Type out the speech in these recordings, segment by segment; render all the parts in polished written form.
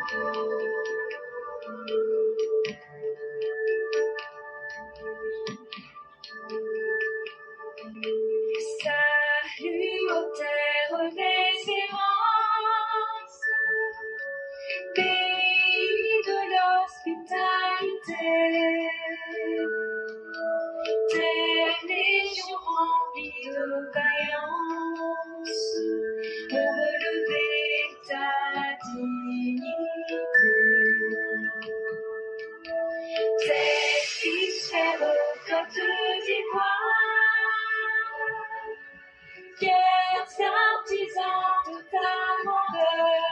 Salut aux terres d'espérance, pays de l'hospitalité, terre légion remplie de vaillance, ont relevé ta dignité. Terre qui sert aux côtes d'Ivoire, fiers artisans de ta grandeur,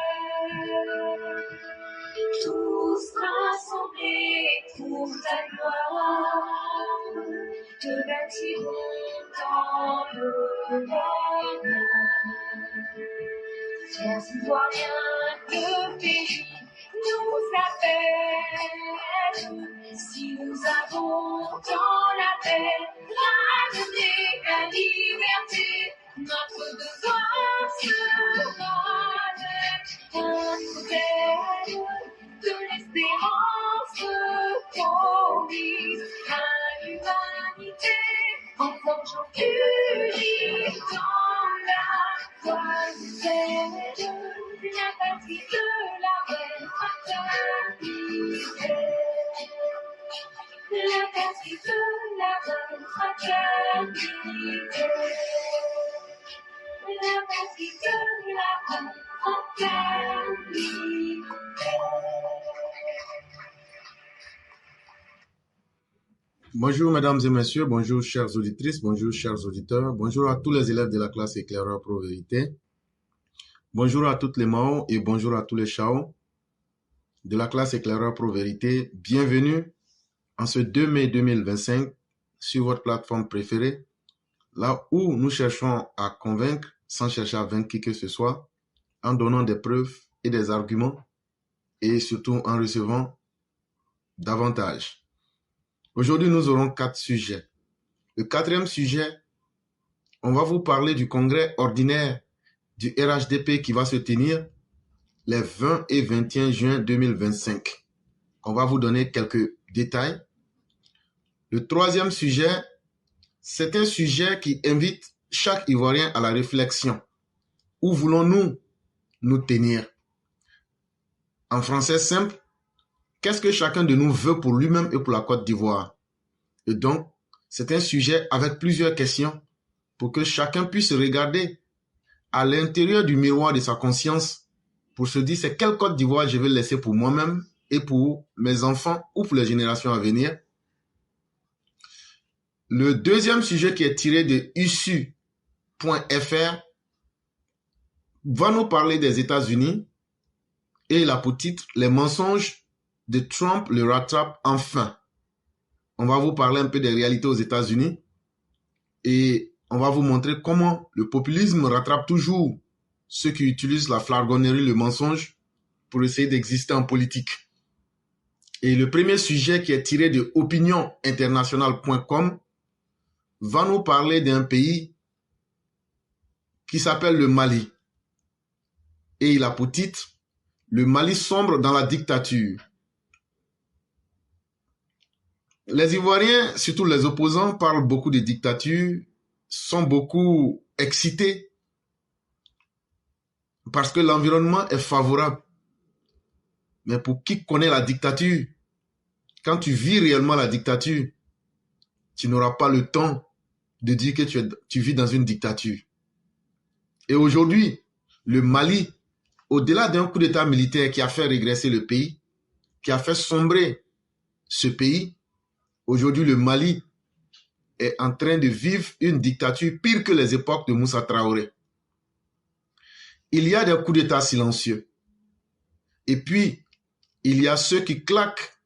tous rassemblés pour ta gloire, te bâtirons dans le bonheur. Fiers Ivoiriens, le pays nous appelle. Si nous avons dans la paix ramené la liberté, notre devoir sera d'être un modèle de l'espérance promise à l'humanité, en forgeant unis dans la voie nouvelle, la patrie de la belle fraternité. La patrie de la bonne fraternité. La patrie de la bonne fraternité. Bonjour mesdames et messieurs, bonjour chères auditrices, bonjour chers auditeurs, bonjour à tous les élèves de la classe Éclaireur Pro Vérité, bonjour à toutes les Mao et bonjour à tous les Chao de la classe Éclaireur Pro Vérité. Bienvenue en ce 2 mai 2025 sur votre plateforme préférée, là où nous cherchons à convaincre sans chercher à vaincre qui que ce soit, en donnant des preuves et des arguments et surtout en recevant davantage. Aujourd'hui, nous aurons 4 sujets. Le 4e sujet, on va vous parler du congrès ordinaire du RHDP qui va se tenir les 20 et 21 juin 2025. On va vous donner quelques détails. Le 3e sujet, c'est un sujet qui invite chaque Ivoirien à la réflexion. Où voulons-nous nous tenir? En français simple, qu'est-ce que chacun de nous veut pour lui-même et pour la Côte d'Ivoire? Et donc, c'est un sujet avec plusieurs questions pour que chacun puisse regarder à l'intérieur du miroir de sa conscience pour se dire c'est quelle Côte d'Ivoire je vais laisser pour moi-même et pour mes enfants ou pour les générations à venir. Le 2e sujet qui est tiré de issu.fr va nous parler des États-Unis et il a pour titre « Les mensonges de Trump le rattrapent enfin ». On va vous parler un peu des réalités aux États-Unis et on va vous montrer comment le populisme rattrape toujours ceux qui utilisent la flagornerie, le mensonge pour essayer d'exister en politique. Et le premier sujet qui est tiré de opinioninternationale.com va nous parler d'un pays qui s'appelle le Mali. Et il a pour titre « Le Mali sombre dans la dictature ». Les Ivoiriens, surtout les opposants, parlent beaucoup de dictature, sont beaucoup excités parce que l'environnement est favorable. Mais pour qui connaît la dictature, quand tu vis réellement la dictature, tu n'auras pas le temps de dire que tu vis dans une dictature. Et aujourd'hui, le Mali, au-delà d'un coup d'état militaire qui a fait régresser le pays, qui a fait sombrer ce pays, aujourd'hui le Mali est en train de vivre une dictature pire que les époques de Moussa Traoré. Il y a des coups d'état silencieux. Et puis, il y a ceux qui claquent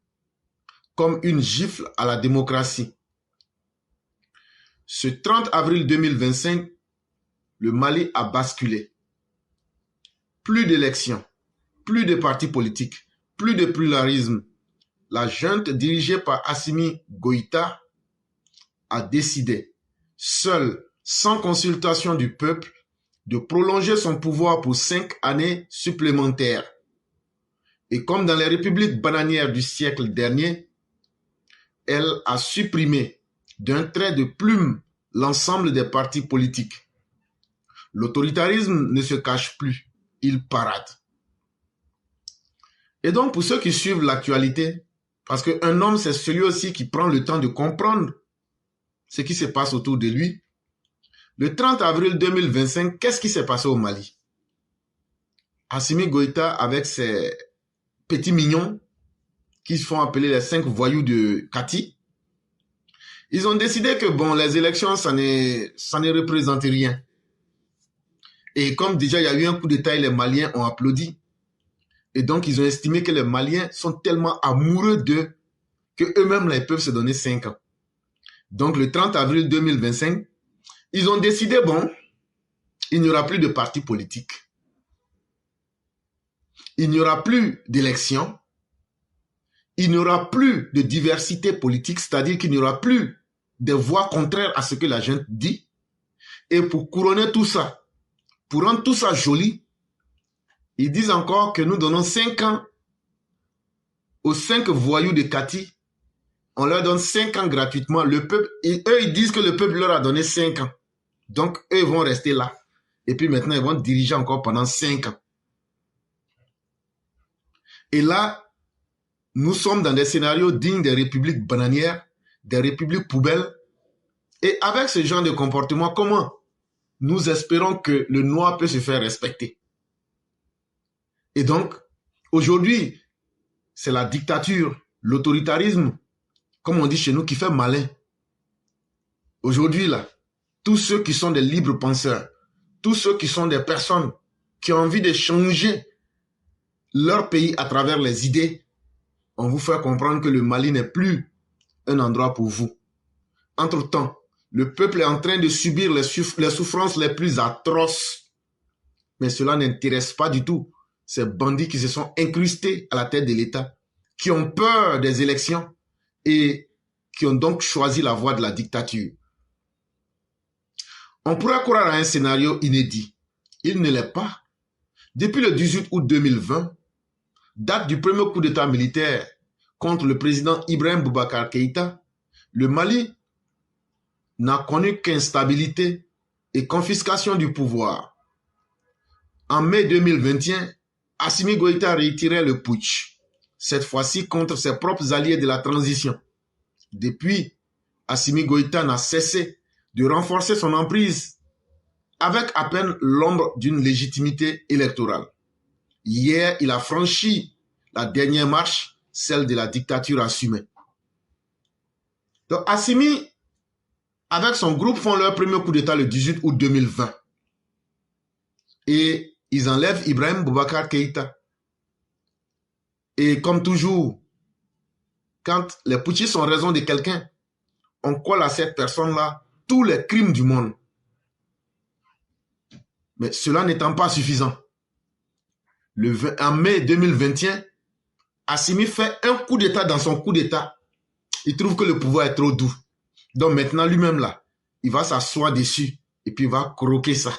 comme une gifle à la démocratie. Ce 30 avril 2025, le Mali a basculé. Plus d'élections, plus de partis politiques, plus de pluralisme. La junte dirigée par Assimi Goïta a décidé, seule, sans consultation du peuple, de prolonger son pouvoir pour 5 années supplémentaires. Et comme dans les républiques bananières du siècle dernier, elle a supprimé d'un trait de plume l'ensemble des partis politiques. L'autoritarisme ne se cache plus, il parade. Et donc, pour ceux qui suivent l'actualité, parce qu'un homme, c'est celui aussi qui prend le temps de comprendre ce qui se passe autour de lui. Le 30 avril 2025, qu'est-ce qui s'est passé au Mali? Assimi Goïta, avec ses petits mignons, qui se font appeler les 5 voyous de Kati, ils ont décidé que, bon, les élections, ça ne représente rien. Et comme déjà, il y a eu un coup d'État et les Maliens ont applaudi, et donc, ils ont estimé que les Maliens sont tellement amoureux d'eux que eux-mêmes, là, ils peuvent se donner 5 ans. Donc, le 30 avril 2025, ils ont décidé, bon, il n'y aura plus de partis politiques. Il n'y aura plus d'élections. Il n'y aura plus de diversité politique, c'est-à-dire qu'il n'y aura plus des voix contraires à ce que la gente dit. Et pour couronner tout ça, pour rendre tout ça joli, ils disent encore que nous donnons 5 ans aux 5 voyous de Kati. On leur donne 5 ans gratuitement. Le peuple, eux, ils disent que le peuple leur a donné 5 ans. Donc, eux vont rester là. Et puis maintenant, ils vont diriger encore pendant 5 ans. Et là, nous sommes dans des scénarios dignes des républiques bananières, des républiques poubelles. Et avec ce genre de comportement, comment nous espérons que le noir peut se faire respecter? Et donc, aujourd'hui, c'est la dictature, l'autoritarisme, comme on dit chez nous, qui fait malin. Aujourd'hui, là, tous ceux qui sont des libres penseurs, tous ceux qui sont des personnes qui ont envie de changer leur pays à travers les idées, on vous fait comprendre que le Mali n'est plus un endroit pour vous. Entre-temps, le peuple est en train de subir les souffrances les plus atroces. Mais cela n'intéresse pas du tout ces bandits qui se sont incrustés à la tête de l'État, qui ont peur des élections et qui ont donc choisi la voie de la dictature. On pourrait croire à un scénario inédit. Il ne l'est pas. Depuis le 18 août 2020, date du premier coup d'État militaire contre le président Ibrahim Boubacar Keïta, le Mali n'a connu qu'instabilité et confiscation du pouvoir. En mai 2021, Assimi Goïta a retiré le putsch, cette fois-ci contre ses propres alliés de la transition. Depuis, Assimi Goïta n'a cessé de renforcer son emprise avec à peine l'ombre d'une légitimité électorale. Hier, il a franchi la dernière marche, celle de la dictature assumée. Donc, Assimi, avec son groupe, font leur premier coup d'État le 18 août 2020. Et ils enlèvent Ibrahim Boubacar Keïta. Et comme toujours, quand les putschistes sont raison de quelqu'un, on colle à cette personne-là tous les crimes du monde. Mais cela n'étant pas suffisant, en mai 2021, Assimi fait un coup d'État dans son coup d'État. Il trouve que le pouvoir est trop doux. Donc maintenant, lui-même là, il va s'asseoir dessus et puis il va croquer ça.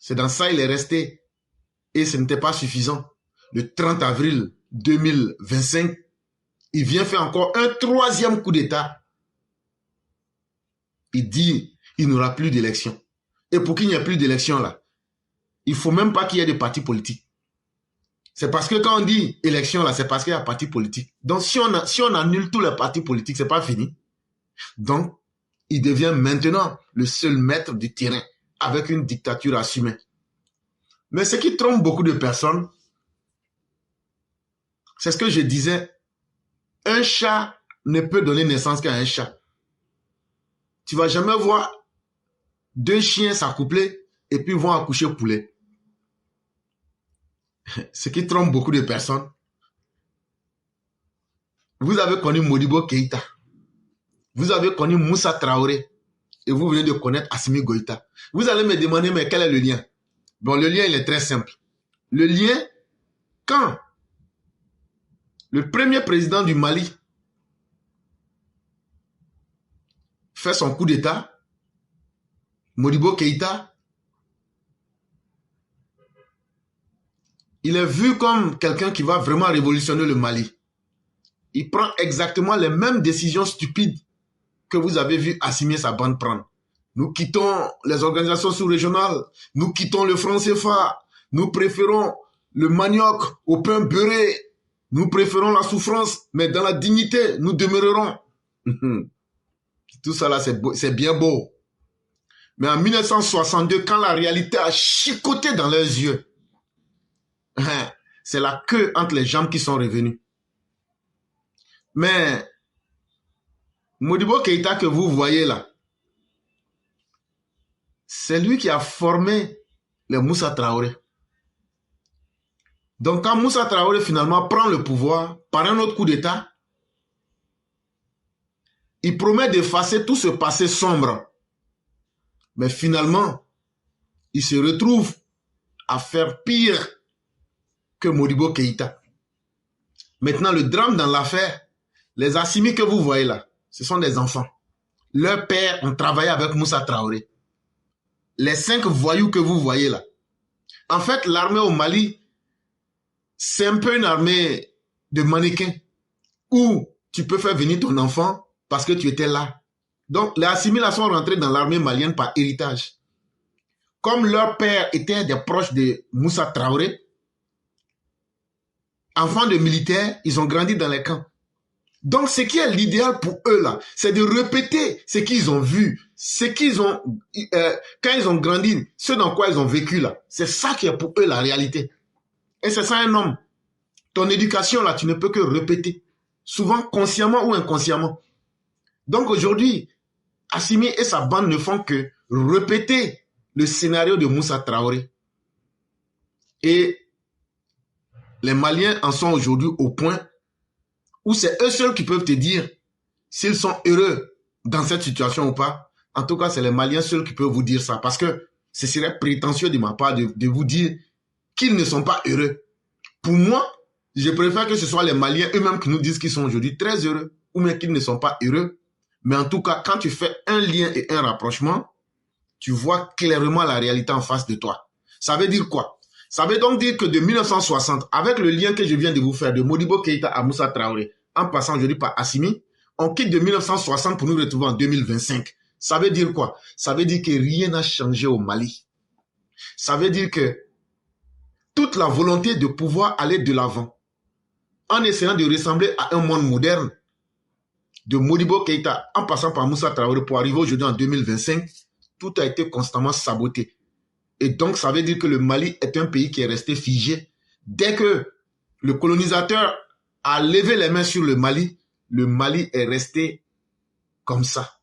C'est dans ça il est resté. Et ce n'était pas suffisant. Le 30 avril 2025, il vient faire encore un troisième coup d'État. Il dit il n'y aura plus d'élection. Et pour qu'il n'y ait plus d'élection là, il ne faut même pas qu'il y ait de partis politiques. C'est parce que quand on dit élection là, c'est parce qu'il y a parti politique. Donc si on annule tous les partis politiques, c'est pas fini. Donc, il devient maintenant le seul maître du terrain avec une dictature assumée. Mais ce qui trompe beaucoup de personnes, c'est ce que je disais, un chat ne peut donner naissance qu'à un chat. Tu ne vas jamais voir 2 chiens s'accoupler et puis vont accoucher poulet. Ce qui trompe beaucoup de personnes. Vous avez connu Modibo Keïta. Vous avez connu Moussa Traoré. Et vous venez de connaître Assimi Goïta. Vous allez me demander, mais quel est le lien? Bon, le lien, il est très simple. Le lien, quand le premier président du Mali fait son coup d'État, Modibo Keïta, il est vu comme quelqu'un qui va vraiment révolutionner le Mali. Il prend exactement les mêmes décisions stupides que vous avez vu Assimi et sa bande prendre. Nous quittons les organisations sous-régionales, nous quittons le franc CFA, nous préférons le manioc au pain beurré, nous préférons la souffrance, mais dans la dignité, nous demeurerons. Tout ça là, c'est bien beau. Mais en 1962, quand la réalité a chicoté dans leurs yeux, c'est la queue entre les jambes qui sont revenues. Mais Modibo Keïta que vous voyez là, c'est lui qui a formé les Moussa Traoré. Donc quand Moussa Traoré finalement prend le pouvoir par un autre coup d'État, il promet d'effacer tout ce passé sombre. Mais finalement, il se retrouve à faire pire que Modibo Keïta. Maintenant, le drame dans l'affaire, les Assimi que vous voyez là, ce sont des enfants. Leurs pères ont travaillé avec Moussa Traoré. Les 5 voyous que vous voyez là. En fait, l'armée au Mali, c'est un peu une armée de mannequins où tu peux faire venir ton enfant parce que tu étais là. Donc, les Assimi là sont rentrés dans l'armée malienne par héritage. Comme leurs pères étaient des proches de Moussa Traoré, enfants de militaires, ils ont grandi dans les camps. Donc, ce qui est l'idéal pour eux, là, c'est de répéter ce qu'ils ont vu, ce qu'ils ont, quand ils ont grandi, ce dans quoi ils ont vécu, là. C'est ça qui est pour eux la réalité. Et c'est ça un homme. Ton éducation, là, tu ne peux que répéter. Souvent, consciemment ou inconsciemment. Donc, aujourd'hui, Assimi et sa bande ne font que répéter le scénario de Moussa Traoré. Et les Maliens en sont aujourd'hui au point où c'est eux seuls qui peuvent te dire s'ils sont heureux dans cette situation ou pas. En tout cas, c'est les Maliens seuls qui peuvent vous dire ça. Parce que ce serait prétentieux de ma part de vous dire qu'ils ne sont pas heureux. Pour moi, je préfère que ce soit les Maliens eux-mêmes qui nous disent qu'ils sont aujourd'hui très heureux ou même qu'ils ne sont pas heureux. Mais en tout cas, quand tu fais un lien et un rapprochement, tu vois clairement la réalité en face de toi. Ça veut dire quoi? Ça veut donc dire que de 1960, avec le lien que je viens de vous faire de Modibo Keïta à Moussa Traoré, en passant aujourd'hui par Assimi, on quitte de 1960 pour nous retrouver en 2025. Ça veut dire quoi? Ça veut dire que rien n'a changé au Mali. Ça veut dire que toute la volonté de pouvoir aller de l'avant, en essayant de ressembler à un monde moderne, de Modibo Keïta, en passant par Moussa Traoré pour arriver aujourd'hui en 2025, tout a été constamment saboté. Et donc, ça veut dire que le Mali est un pays qui est resté figé. Dès que le colonisateur a levé les mains sur le Mali est resté comme ça.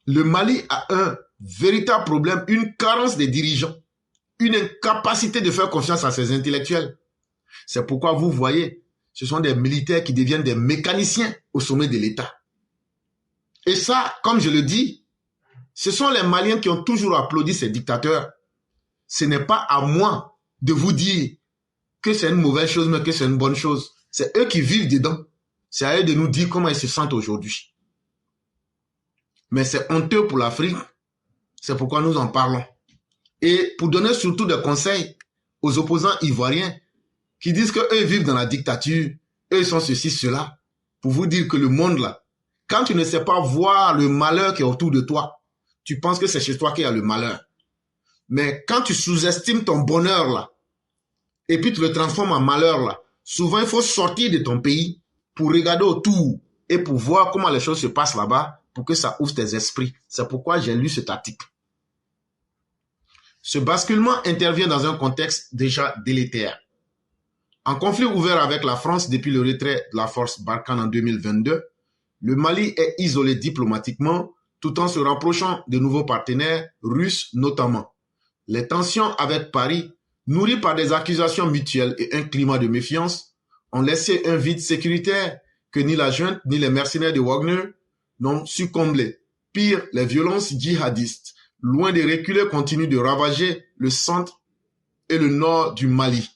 Le Mali a un véritable problème, une carence des dirigeants, une incapacité de faire confiance à ses intellectuels. C'est pourquoi vous voyez, ce sont des militaires qui deviennent des mécaniciens au sommet de l'État. Et ça, comme je le dis, ce sont les Maliens qui ont toujours applaudi ces dictateurs. Ce n'est pas à moi de vous dire que c'est une mauvaise chose, mais que c'est une bonne chose. C'est eux qui vivent dedans. C'est à eux de nous dire comment ils se sentent aujourd'hui. Mais c'est honteux pour l'Afrique. C'est pourquoi nous en parlons. Et pour donner surtout des conseils aux opposants ivoiriens qui disent qu'eux vivent dans la dictature, eux sont ceci, cela, pour vous dire que le monde là, quand tu ne sais pas voir le malheur qui est autour de toi, tu penses que c'est chez toi qu'il y a le malheur. Mais quand tu sous-estimes ton bonheur là, et puis tu le transformes en malheur là, souvent il faut sortir de ton pays pour regarder autour et pour voir comment les choses se passent là-bas pour que ça ouvre tes esprits. C'est pourquoi j'ai lu cet article. Ce basculement intervient dans un contexte déjà délétère. En conflit ouvert avec la France depuis le retrait de la force Barkhane en 2022, le Mali est isolé diplomatiquement tout en se rapprochant de nouveaux partenaires, russes notamment. Les tensions avec Paris, nourries par des accusations mutuelles et un climat de méfiance, ont laissé un vide sécuritaire que ni la junte ni les mercenaires de Wagner n'ont su combler. Pire, les violences djihadistes, loin de reculer, continuent de ravager le centre et le nord du Mali.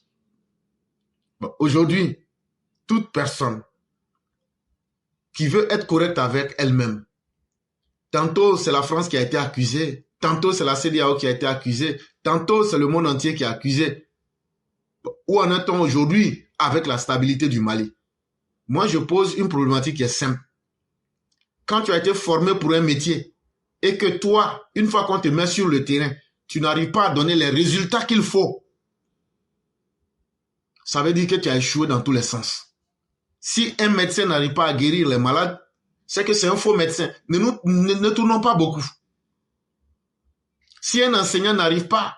Bon, aujourd'hui, toute personne qui veut être correcte avec elle-même, tantôt c'est la France qui a été accusée, tantôt c'est la CEDEAO qui a été accusée, tantôt c'est le monde entier qui a accusé. Où en est-on aujourd'hui avec la stabilité du Mali? Moi, je pose une problématique qui est simple. Quand tu as été formé pour un métier et que toi, une fois qu'on te met sur le terrain, tu n'arrives pas à donner les résultats qu'il faut, ça veut dire que tu as échoué dans tous les sens. Si un médecin n'arrive pas à guérir les malades, c'est que c'est un faux médecin. Ne tournons pas beaucoup. Si un enseignant n'arrive pas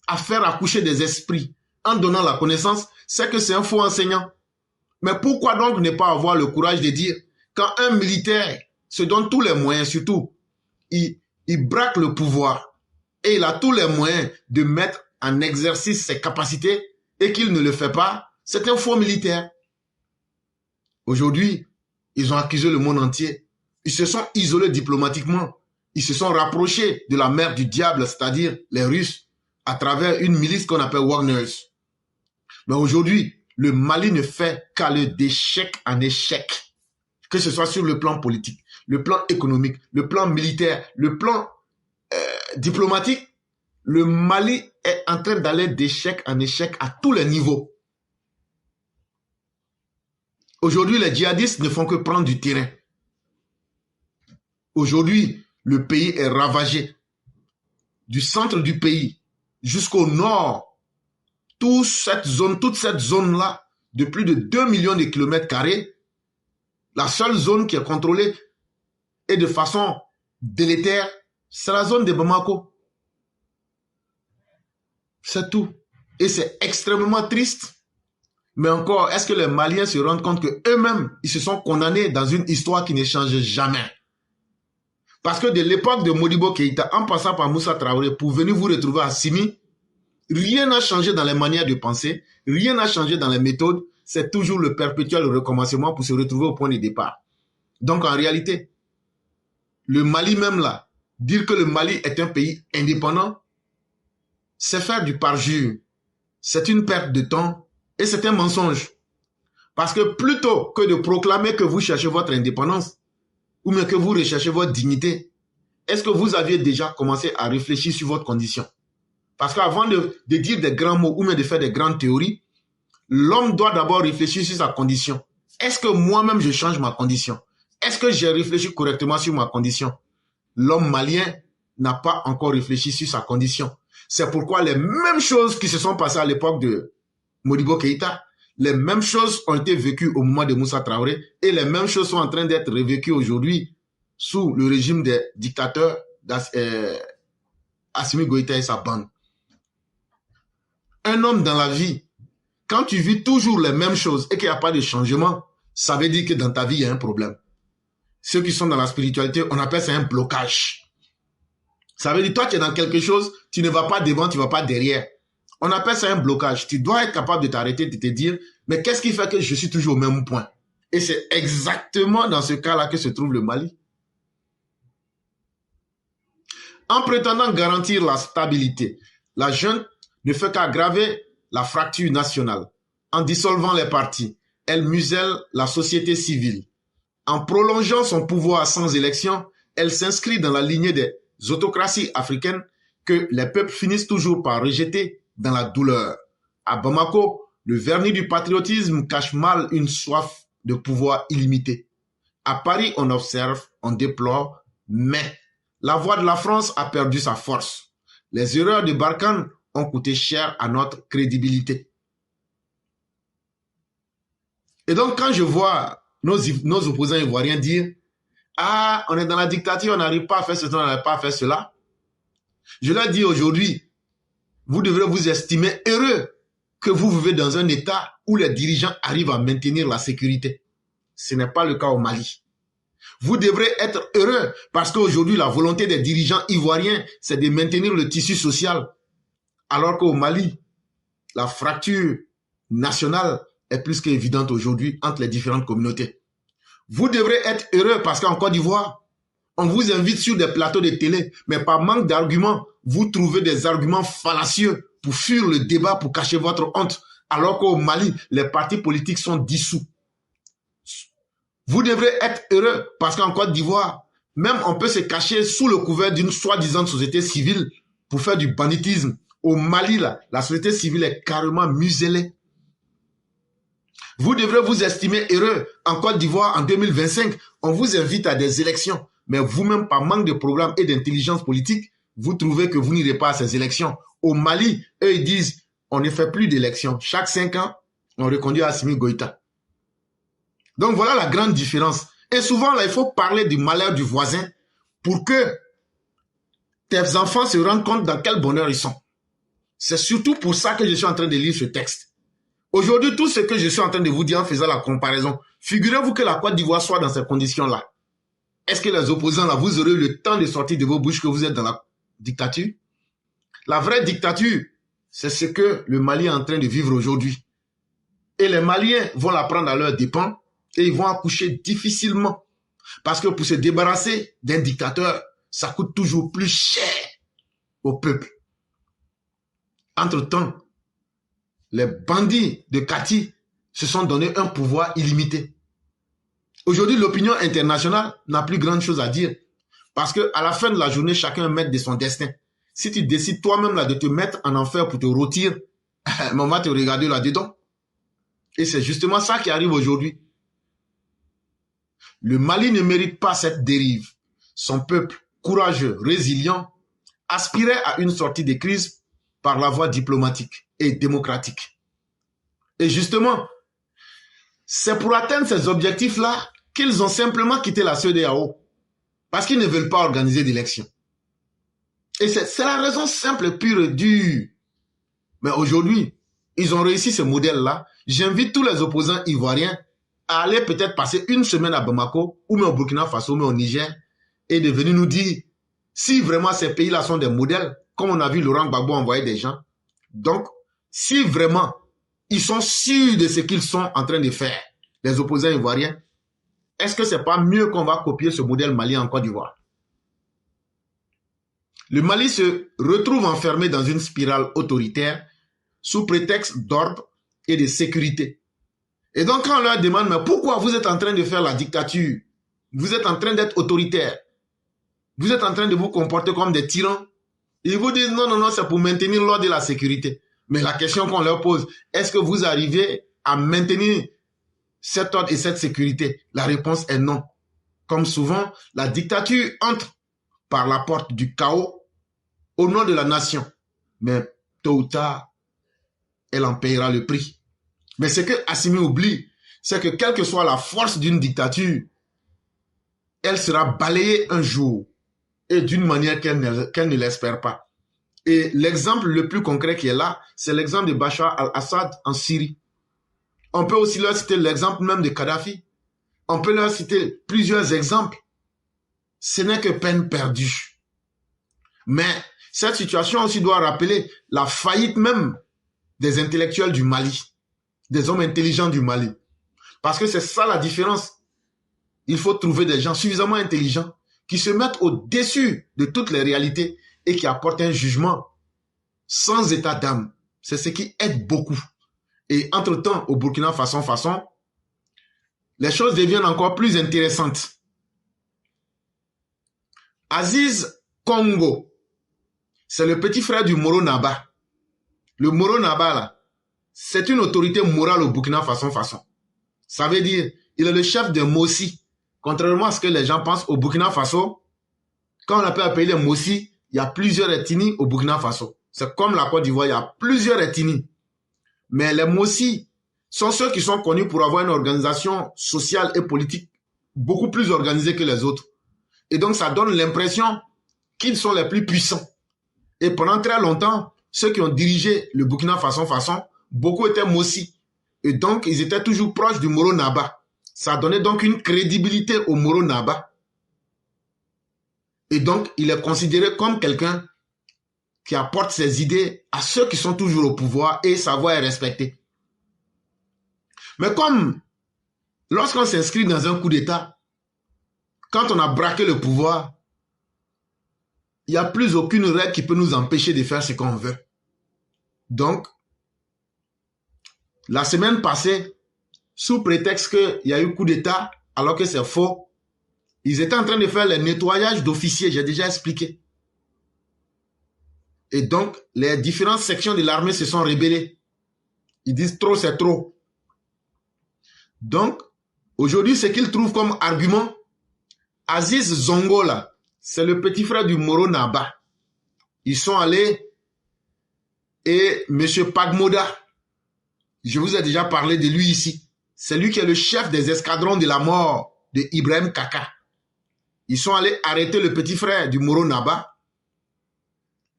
à faire accoucher des esprits en donnant la connaissance, c'est que c'est un faux enseignant. Mais pourquoi donc ne pas avoir le courage de dire, quand un militaire se donne tous les moyens, surtout, il braque le pouvoir et il a tous les moyens de mettre en exercice ses capacités et qu'il ne le fait pas, c'est un faux militaire. Aujourd'hui, ils ont accusé le monde entier. Ils se sont isolés diplomatiquement. Ils se sont rapprochés de la mère du diable, c'est-à-dire les Russes, à travers une milice qu'on appelle Wagners. Mais aujourd'hui, le Mali ne fait qu'aller d'échec en échec, que ce soit sur le plan politique, le plan économique, le plan militaire, le plan diplomatique. Le Mali est en train d'aller d'échec en échec à tous les niveaux. Aujourd'hui, les djihadistes ne font que prendre du terrain. Aujourd'hui, le pays est ravagé. Du centre du pays jusqu'au nord, toute cette zone-là, de plus de 2 millions de kilomètres carrés, la seule zone qui est contrôlée et de façon délétère, c'est la zone de Bamako. C'est tout. Et c'est extrêmement triste. Mais encore, est-ce que les Maliens se rendent compte qu'eux-mêmes, ils se sont condamnés dans une histoire qui ne change jamais? Parce que de l'époque de Modibo Keïta, en passant par Moussa Traoré, pour venir vous retrouver à Simi, rien n'a changé dans les manières de penser, rien n'a changé dans les méthodes, c'est toujours le perpétuel recommencement pour se retrouver au point de départ. Donc en réalité, le Mali même là, dire que le Mali est un pays indépendant, c'est faire du parjure. C'est une perte de temps et c'est un mensonge. Parce que plutôt que de proclamer que vous cherchez votre indépendance, ou bien que vous recherchez votre dignité, est-ce que vous aviez déjà commencé à réfléchir sur votre condition? Parce qu'avant de dire des grands mots ou bien de faire des grandes théories, l'homme doit d'abord réfléchir sur sa condition. Est-ce que moi-même je change ma condition? Est-ce que j'ai réfléchi correctement sur ma condition? L'homme malien n'a pas encore réfléchi sur sa condition. C'est pourquoi les mêmes choses qui se sont passées à l'époque de Modibo Keïta, les mêmes choses ont été vécues au moment de Moussa Traoré et les mêmes choses sont en train d'être revécues aujourd'hui sous le régime des dictateurs Assimi Goïta et sa bande. Un homme dans la vie, quand tu vis toujours les mêmes choses et qu'il n'y a pas de changement, ça veut dire que dans ta vie, il y a un problème. Ceux qui sont dans la spiritualité, on appelle ça un blocage. Ça veut dire, toi, tu es dans quelque chose, tu ne vas pas devant, tu ne vas pas derrière. On appelle ça un blocage. Tu dois être capable de t'arrêter, de te dire, mais qu'est-ce qui fait que je suis toujours au même point? Et c'est exactement dans ce cas-là que se trouve le Mali. En prétendant garantir la stabilité, la junte ne fait qu'aggraver la fracture nationale. En dissolvant les partis, elle muselle la société civile. En prolongeant son pouvoir sans élection, elle s'inscrit dans la lignée des autocraties africaines que les peuples finissent toujours par rejeter dans la douleur. À Bamako, le vernis du patriotisme cache mal une soif de pouvoir illimité. À Paris, on observe, on déplore, mais la voix de la France a perdu sa force. Les erreurs de Barkhane ont coûté cher à notre crédibilité. Et donc, quand je vois nos opposants ivoiriens dire « Ah, on est dans la dictature, on n'arrive pas à faire cela, on n'arrive pas à faire cela », je leur dis aujourd'hui, vous devrez vous estimer heureux que vous vivez dans un État où les dirigeants arrivent à maintenir la sécurité. Ce n'est pas le cas au Mali. Vous devrez être heureux parce qu'aujourd'hui, la volonté des dirigeants ivoiriens, c'est de maintenir le tissu social. Alors qu'au Mali, la fracture nationale est plus qu'évidente aujourd'hui entre les différentes communautés. Vous devrez être heureux parce qu'en Côte d'Ivoire, on vous invite sur des plateaux de télé, mais par manque d'arguments, vous trouvez des arguments fallacieux pour fuir le débat, pour cacher votre honte, alors qu'au Mali, les partis politiques sont dissous. Vous devrez être heureux parce qu'en Côte d'Ivoire, même on peut se cacher sous le couvert d'une soi-disant société civile pour faire du banditisme Au Mali, là, la société civile est carrément muselée. Vous devrez vous estimer heureux. En Côte d'Ivoire, en 2025, on vous invite à des élections. Mais vous-même, par manque de programme et d'intelligence politique, vous trouvez que vous n'irez pas à ces élections. Au Mali, eux, ils disent, on ne fait plus d'élections. Chaque 5 ans, on reconduit Assimi Goïta. Donc voilà la grande différence. Et souvent, là, il faut parler du malheur du voisin pour que tes enfants se rendent compte dans quel bonheur ils sont. C'est surtout pour ça que je suis en train de lire ce texte. Aujourd'hui, tout ce que je suis en train de vous dire en faisant la comparaison, figurez-vous que la Côte d'Ivoire soit dans ces conditions-là. Est-ce que les opposants, là, vous aurez le temps de sortir de vos bouches que vous êtes dans la dictature? La vraie dictature, c'est ce que le Mali est en train de vivre aujourd'hui. Et les Maliens vont la prendre à leurs dépens et ils vont accoucher difficilement. Parce que pour se débarrasser d'un dictateur, ça coûte toujours plus cher au peuple. Entre-temps, les bandits de Kati se sont donné un pouvoir illimité. Aujourd'hui, l'opinion internationale n'a plus grande chose à dire. Parce qu'à la fin de la journée, chacun est maître de son destin. Si tu décides toi-même là de te mettre en enfer pour te rôtir, on va te regarder là-dedans. Et c'est justement ça qui arrive aujourd'hui. Le Mali ne mérite pas cette dérive. Son peuple, courageux, résilient, aspirait à une sortie de crise par la voie diplomatique et démocratique. Et justement, c'est pour atteindre ces objectifs-là qu'ils ont simplement quitté la CEDEAO. Parce qu'ils ne veulent pas organiser d'élections. Et c'est la raison simple, pure et dure. Mais aujourd'hui, ils ont réussi ce modèle-là. J'invite tous les opposants ivoiriens à aller peut-être passer une semaine à Bamako, ou même au Burkina Faso, ou même au Niger, et de venir nous dire si vraiment ces pays-là sont des modèles, comme on a vu Laurent Gbagbo envoyer des gens. Donc, si vraiment ils sont sûrs de ce qu'ils sont en train de faire, les opposants ivoiriens, est-ce que c'est pas mieux qu'on va copier ce modèle malien en Côte d'Ivoire? Le Mali se retrouve enfermé dans une spirale autoritaire sous prétexte d'ordre et de sécurité. Et donc quand on leur demande, mais pourquoi vous êtes en train de faire la dictature? Vous êtes en train d'être autoritaire. Vous êtes en train de vous comporter comme des tyrans. Ils vous disent, non, non, non, c'est pour maintenir l'ordre et la sécurité. Mais la question qu'on leur pose, est-ce que vous arrivez à maintenir cet ordre et cette sécurité? La réponse est non. Comme souvent, la dictature entre par la porte du chaos au nom de la nation. Mais tôt ou tard, elle en payera le prix. Mais ce que Assimi oublie, c'est que quelle que soit la force d'une dictature, elle sera balayée un jour et d'une manière qu'elle ne l'espère pas. Et l'exemple le plus concret qui est là, c'est l'exemple de Bachar al-Assad en Syrie. On peut aussi leur citer l'exemple même de Kadhafi. On peut leur citer plusieurs exemples. Ce n'est que peine perdue. Mais cette situation aussi doit rappeler la faillite même des intellectuels du Mali, des hommes intelligents du Mali. Parce que c'est ça la différence. Il faut trouver des gens suffisamment intelligents qui se mettent au-dessus de toutes les réalités et qui apportent un jugement sans état d'âme. C'est ce qui aide beaucoup. Et entre-temps, au Burkina Faso, les choses deviennent encore plus intéressantes. Aziz Kongo, c'est le petit frère du Moro Naba. Le Moro Naba, là, c'est une autorité morale au Burkina Faso. Ça veut dire, il est le chef de Mossi. Contrairement à ce que les gens pensent, au Burkina Faso, quand on appelle un pays les Mossi, il y a plusieurs ethnies au Burkina Faso. C'est comme la Côte d'Ivoire, il y a plusieurs ethnies. Mais les Mossi sont ceux qui sont connus pour avoir une organisation sociale et politique beaucoup plus organisée que les autres. Et donc, ça donne l'impression qu'ils sont les plus puissants. Et pendant très longtemps, ceux qui ont dirigé le Burkina Faso, beaucoup étaient Mossi. Et donc, ils étaient toujours proches du Moro Naba. Ça donnait donc une crédibilité au Moro Naba. Et donc, il est considéré comme quelqu'un qui apporte ses idées à ceux qui sont toujours au pouvoir et sa voix est respectée. Mais comme lorsqu'on s'inscrit dans un coup d'État, quand on a braqué le pouvoir, il n'y a plus aucune règle qui peut nous empêcher de faire ce qu'on veut. Donc, la semaine passée, sous prétexte qu'il y a eu coup d'État, alors que c'est faux, ils étaient en train de faire le nettoyage d'officiers, j'ai déjà expliqué. Et donc, les différentes sections de l'armée se sont rébellées. Ils disent trop, c'est trop. Donc, aujourd'hui, ce qu'ils trouvent comme argument, Aziz Zongo, là, c'est le petit frère du Moro Naba. Ils sont allés et M. Pagmoda, je vous ai déjà parlé de lui ici. C'est lui qui est le chef des escadrons de la mort de Ibrahim Kaka. Ils sont allés arrêter le petit frère du Moro Naba.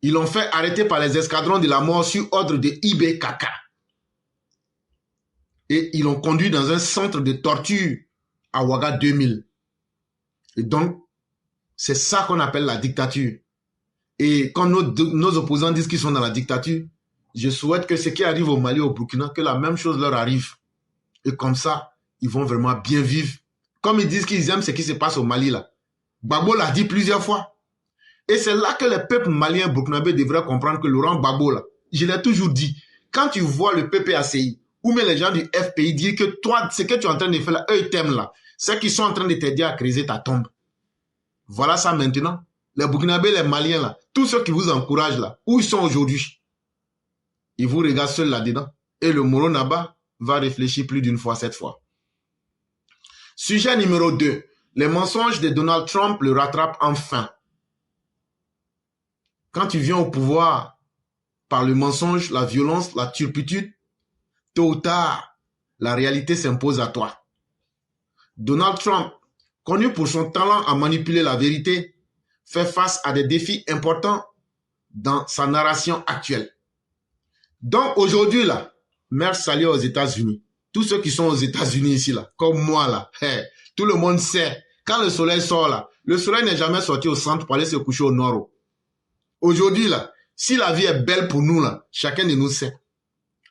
Ils l'ont fait arrêter par les escadrons de la mort sur ordre de Ibé Kaka. Et ils l'ont conduit dans un centre de torture à Ouaga 2000. Et donc, c'est ça qu'on appelle la dictature. Et quand nos opposants disent qu'ils sont dans la dictature, je souhaite que ce qui arrive au Mali, au Burkina, que la même chose leur arrive. Et comme ça, ils vont vraiment bien vivre. Comme ils disent qu'ils aiment ce qui se passe au Mali là. Gbagbo l'a dit plusieurs fois. Et c'est là que les peuples maliens burkinabés devraient comprendre que Laurent Gbagbo là, je l'ai toujours dit, quand tu vois le PPACI, ou même les gens du FPI dire que toi, ce que tu es en train de faire là, eux ils t'aiment là, c'est qu'ils sont en train de t'aider à creuser ta tombe. Voilà ça maintenant. Les Burkinabés, les Maliens là, tous ceux qui vous encouragent là, où ils sont aujourd'hui, ils vous regardent seuls là-dedans. Et le Moro Naba va réfléchir plus d'une fois cette fois. Sujet numéro 2. Les mensonges de Donald Trump le rattrapent enfin. Quand tu viens au pouvoir par le mensonge, la violence, la turpitude, tôt ou tard, la réalité s'impose à toi. Donald Trump, connu pour son talent à manipuler la vérité, fait face à des défis importants dans sa narration actuelle. Donc aujourd'hui, là, mère salut aux États-Unis. Tous ceux qui sont aux États-Unis ici, là, comme moi, là, tout le monde sait, quand le soleil sort, là, le soleil n'est jamais sorti au centre pour aller se coucher au nord. Aujourd'hui, là, si la vie est belle pour nous, là, chacun de nous sait.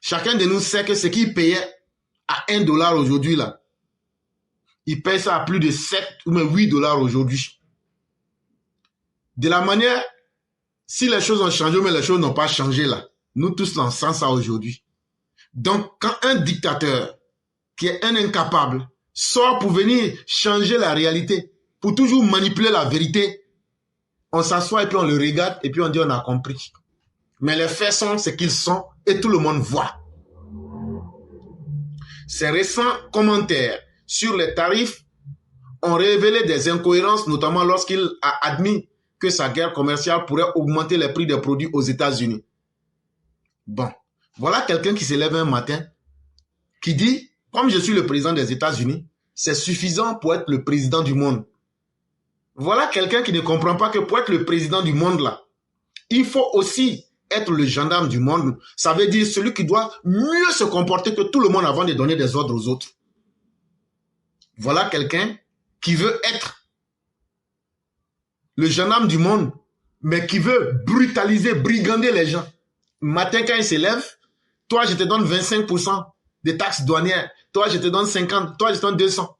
Chacun de nous sait que ce qu'il payait à $1 aujourd'hui, là, il paye ça à plus de 7 ou même $8 aujourd'hui. De la manière, si les choses ont changé, mais les choses n'ont pas changé, là, nous tous, on sent ça aujourd'hui. Donc, quand un dictateur, qui est un incapable, sort pour venir changer la réalité, pour toujours manipuler la vérité, on s'assoit et puis on le regarde et puis on dit on a compris. Mais les faits sont ce qu'ils sont et tout le monde voit. Ces récents commentaires sur les tarifs ont révélé des incohérences, notamment lorsqu'il a admis que sa guerre commerciale pourrait augmenter les prix des produits aux États-Unis. Bon, voilà quelqu'un qui se lève un matin, qui dit, comme je suis le président des États-Unis, c'est suffisant pour être le président du monde. Voilà quelqu'un qui ne comprend pas que pour être le président du monde, là, il faut aussi être le gendarme du monde. Ça veut dire celui qui doit mieux se comporter que tout le monde avant de donner des ordres aux autres. Voilà quelqu'un qui veut être le gendarme du monde, mais qui veut brutaliser, brigander les gens. Matin, quand il se lève, toi, je te donne 25% de taxes douanières. Toi, je te donne 50. Toi, je te donne 200.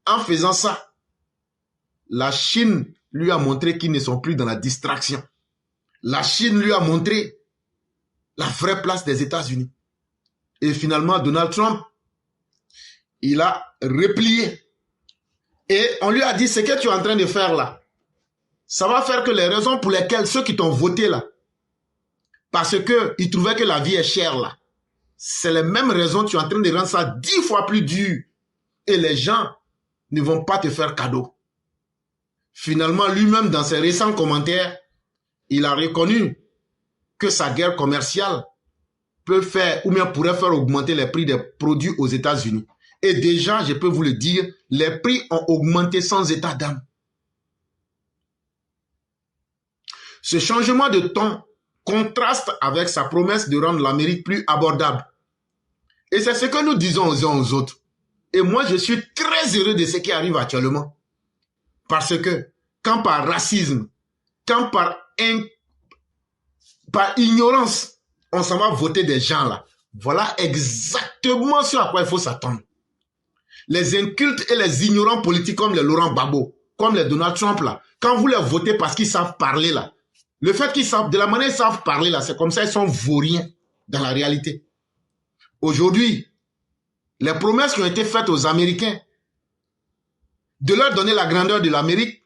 En faisant ça, la Chine lui a montré qu'ils ne sont plus dans la distraction. La Chine lui a montré la vraie place des États-Unis. Et finalement, Donald Trump, il a replié. Et on lui a dit, ce que tu es en train de faire là, ça va faire que les raisons pour lesquelles ceux qui t'ont voté là, parce qu'ils trouvaient que la vie est chère là, c'est les mêmes raisons, tu es en train de rendre ça 10 fois plus dur. Et les gens ne vont pas te faire cadeau. Finalement, lui-même, dans ses récents commentaires, il a reconnu que sa guerre commerciale peut faire ou bien pourrait faire augmenter les prix des produits aux États-Unis. Et déjà, je peux vous le dire, les prix ont augmenté sans état d'âme. Ce changement de ton contraste avec sa promesse de rendre l'Amérique plus abordable. Et c'est ce que nous disons aux uns aux autres. Et moi, je suis très heureux de ce qui arrive actuellement. Parce que, quand par racisme, quand par ignorance, on s'en va voter des gens là, voilà exactement ce à quoi il faut s'attendre. Les incultes et les ignorants politiques comme les Laurent Gbagbo, comme les Donald Trump là, quand vous les votez parce qu'ils savent parler là, le fait qu'ils savent, de la manière ils savent parler là, c'est comme ça ils sont vauriens dans la réalité. Aujourd'hui, les promesses qui ont été faites aux Américains, de leur donner la grandeur de l'Amérique,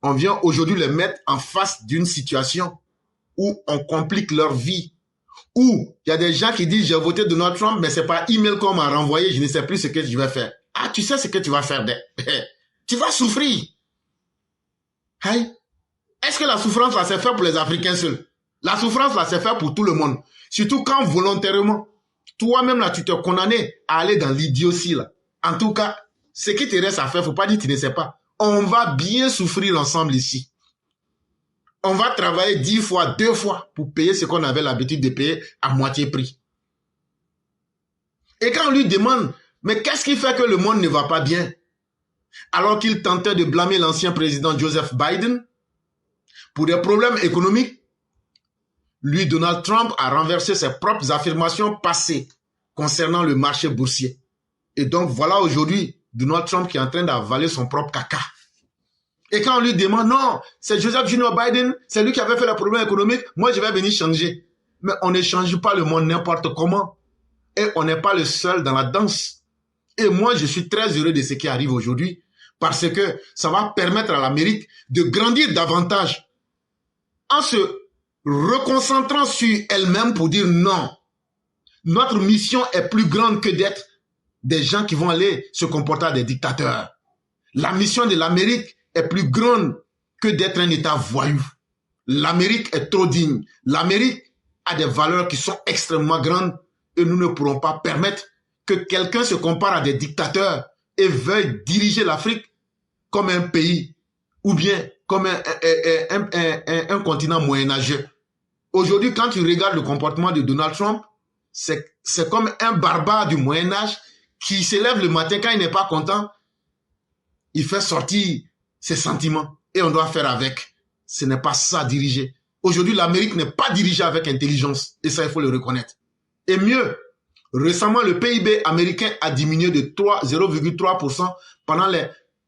on vient aujourd'hui les mettre en face d'une situation où on complique leur vie, où il y a des gens qui disent j'ai voté Donald Trump, mais c'est par email qu'on m'a renvoyé, je ne sais plus ce que je vais faire. Ah, tu sais ce que tu vas faire, tu vas souffrir. Hey. Est-ce que la souffrance là c'est fait pour les Africains seuls? La souffrance là c'est fait pour tout le monde. Surtout quand volontairement, toi-même là tu te condamnes à aller dans l'idiotie là. En tout cas, ce qui te reste à faire, faut pas dire que tu ne sais pas. On va bien souffrir ensemble ici. On va travailler 10 fois, 2 fois pour payer ce qu'on avait l'habitude de payer à moitié prix. Et quand on lui demande, mais qu'est-ce qui fait que le monde ne va pas bien? Alors qu'il tentait de blâmer l'ancien président Joseph Biden pour des problèmes économiques, lui, Donald Trump, a renversé ses propres affirmations passées concernant le marché boursier. Et donc, voilà aujourd'hui Donald Trump qui est en train d'avaler son propre caca. Et quand on lui demande, non, c'est Joseph Junior Biden, c'est lui qui avait fait le problème économique, moi je vais venir changer. Mais on ne change pas le monde n'importe comment. Et on n'est pas le seul dans la danse. Et moi, je suis très heureux de ce qui arrive aujourd'hui, parce que ça va permettre à l'Amérique de grandir davantage en se reconcentrant sur elle-même pour dire non. Notre mission est plus grande que d'être des gens qui vont aller se comporter à des dictateurs. La mission de l'Amérique est plus grande que d'être un État voyou. L'Amérique est trop digne. L'Amérique a des valeurs qui sont extrêmement grandes et nous ne pourrons pas permettre que quelqu'un se compare à des dictateurs et veuille diriger l'Afrique comme un pays ou bien comme un continent moyenâgeux. Aujourd'hui, quand tu regardes le comportement de Donald Trump, c'est comme un barbare du Moyen-Âge qui se lève le matin quand il n'est pas content, il fait sortir ses sentiments et on doit faire avec. Ce n'est pas ça diriger. Aujourd'hui, l'Amérique n'est pas dirigée avec intelligence et ça, il faut le reconnaître. Et mieux, récemment, le PIB américain a diminué de 0,3% pendant les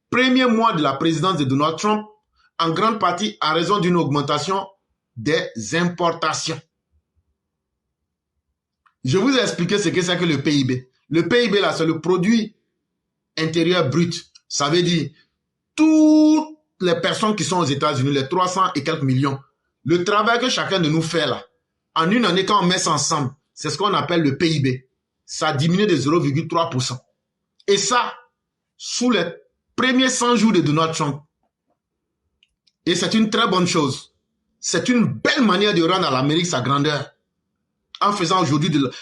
premiers mois de la présidence de Donald Trump, en grande partie en raison d'une augmentation des importations. Je vous ai expliqué ce que c'est que le PIB. Le PIB, là, c'est le produit intérieur brut. Ça veut dire toutes les personnes qui sont aux États-Unis, les 300 et quelques millions, le travail que chacun de nous fait là, en une année, quand on met ça ensemble, c'est ce qu'on appelle le PIB. Ça a diminué de 0,3%. Et ça, sous les premiers 100 jours de Donald Trump. Et c'est une très bonne chose. C'est une belle manière de rendre à l'Amérique sa grandeur. En faisant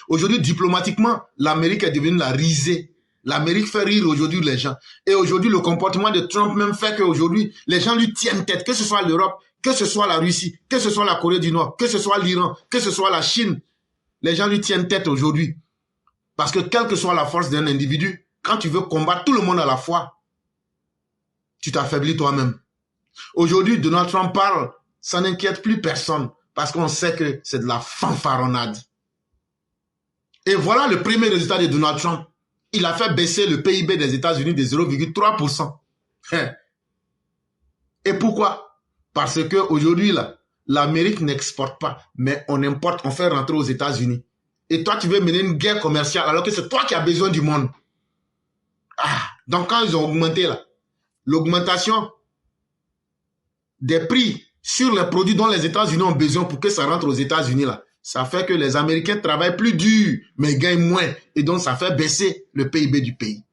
aujourd'hui diplomatiquement, l'Amérique est devenue la risée. L'Amérique fait rire aujourd'hui les gens. Et aujourd'hui, le comportement de Trump même fait qu'aujourd'hui, les gens lui tiennent tête, que ce soit l'Europe, que ce soit la Russie, que ce soit la Corée du Nord, que ce soit l'Iran, que ce soit la Chine. Les gens lui tiennent tête aujourd'hui. Parce que quelle que soit la force d'un individu, quand tu veux combattre tout le monde à la fois, tu t'affaiblis toi-même. Aujourd'hui, Donald Trump parle, ça n'inquiète plus personne, parce qu'on sait que c'est de la fanfaronnade. Et voilà le premier résultat de Donald Trump. Il a fait baisser le PIB des États-Unis de 0,3%. Et pourquoi? Parce qu'aujourd'hui, l'Amérique n'exporte pas, mais on importe, on fait rentrer aux États-Unis. Et toi, tu veux mener une guerre commerciale alors que c'est toi qui as besoin du monde. Donc quand ils ont augmenté l'augmentation des prix sur les produits dont les États-Unis ont besoin pour que ça rentre aux États-Unis ça fait que les Américains travaillent plus dur, mais gagnent moins. Et donc, ça fait baisser le PIB du pays.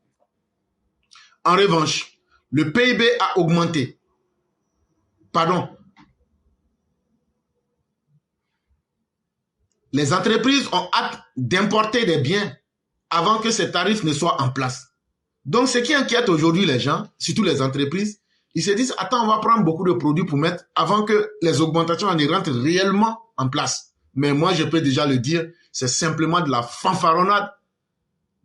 En revanche, le PIB a augmenté. Pardon. Les entreprises ont hâte d'importer des biens avant que ces tarifs ne soient en place. Donc, ce qui inquiète aujourd'hui les gens, surtout les entreprises, ils se disent, attends, on va prendre beaucoup de produits pour mettre avant que les augmentations ne rentrent réellement en place. Mais moi, je peux déjà le dire, c'est simplement de la fanfaronnade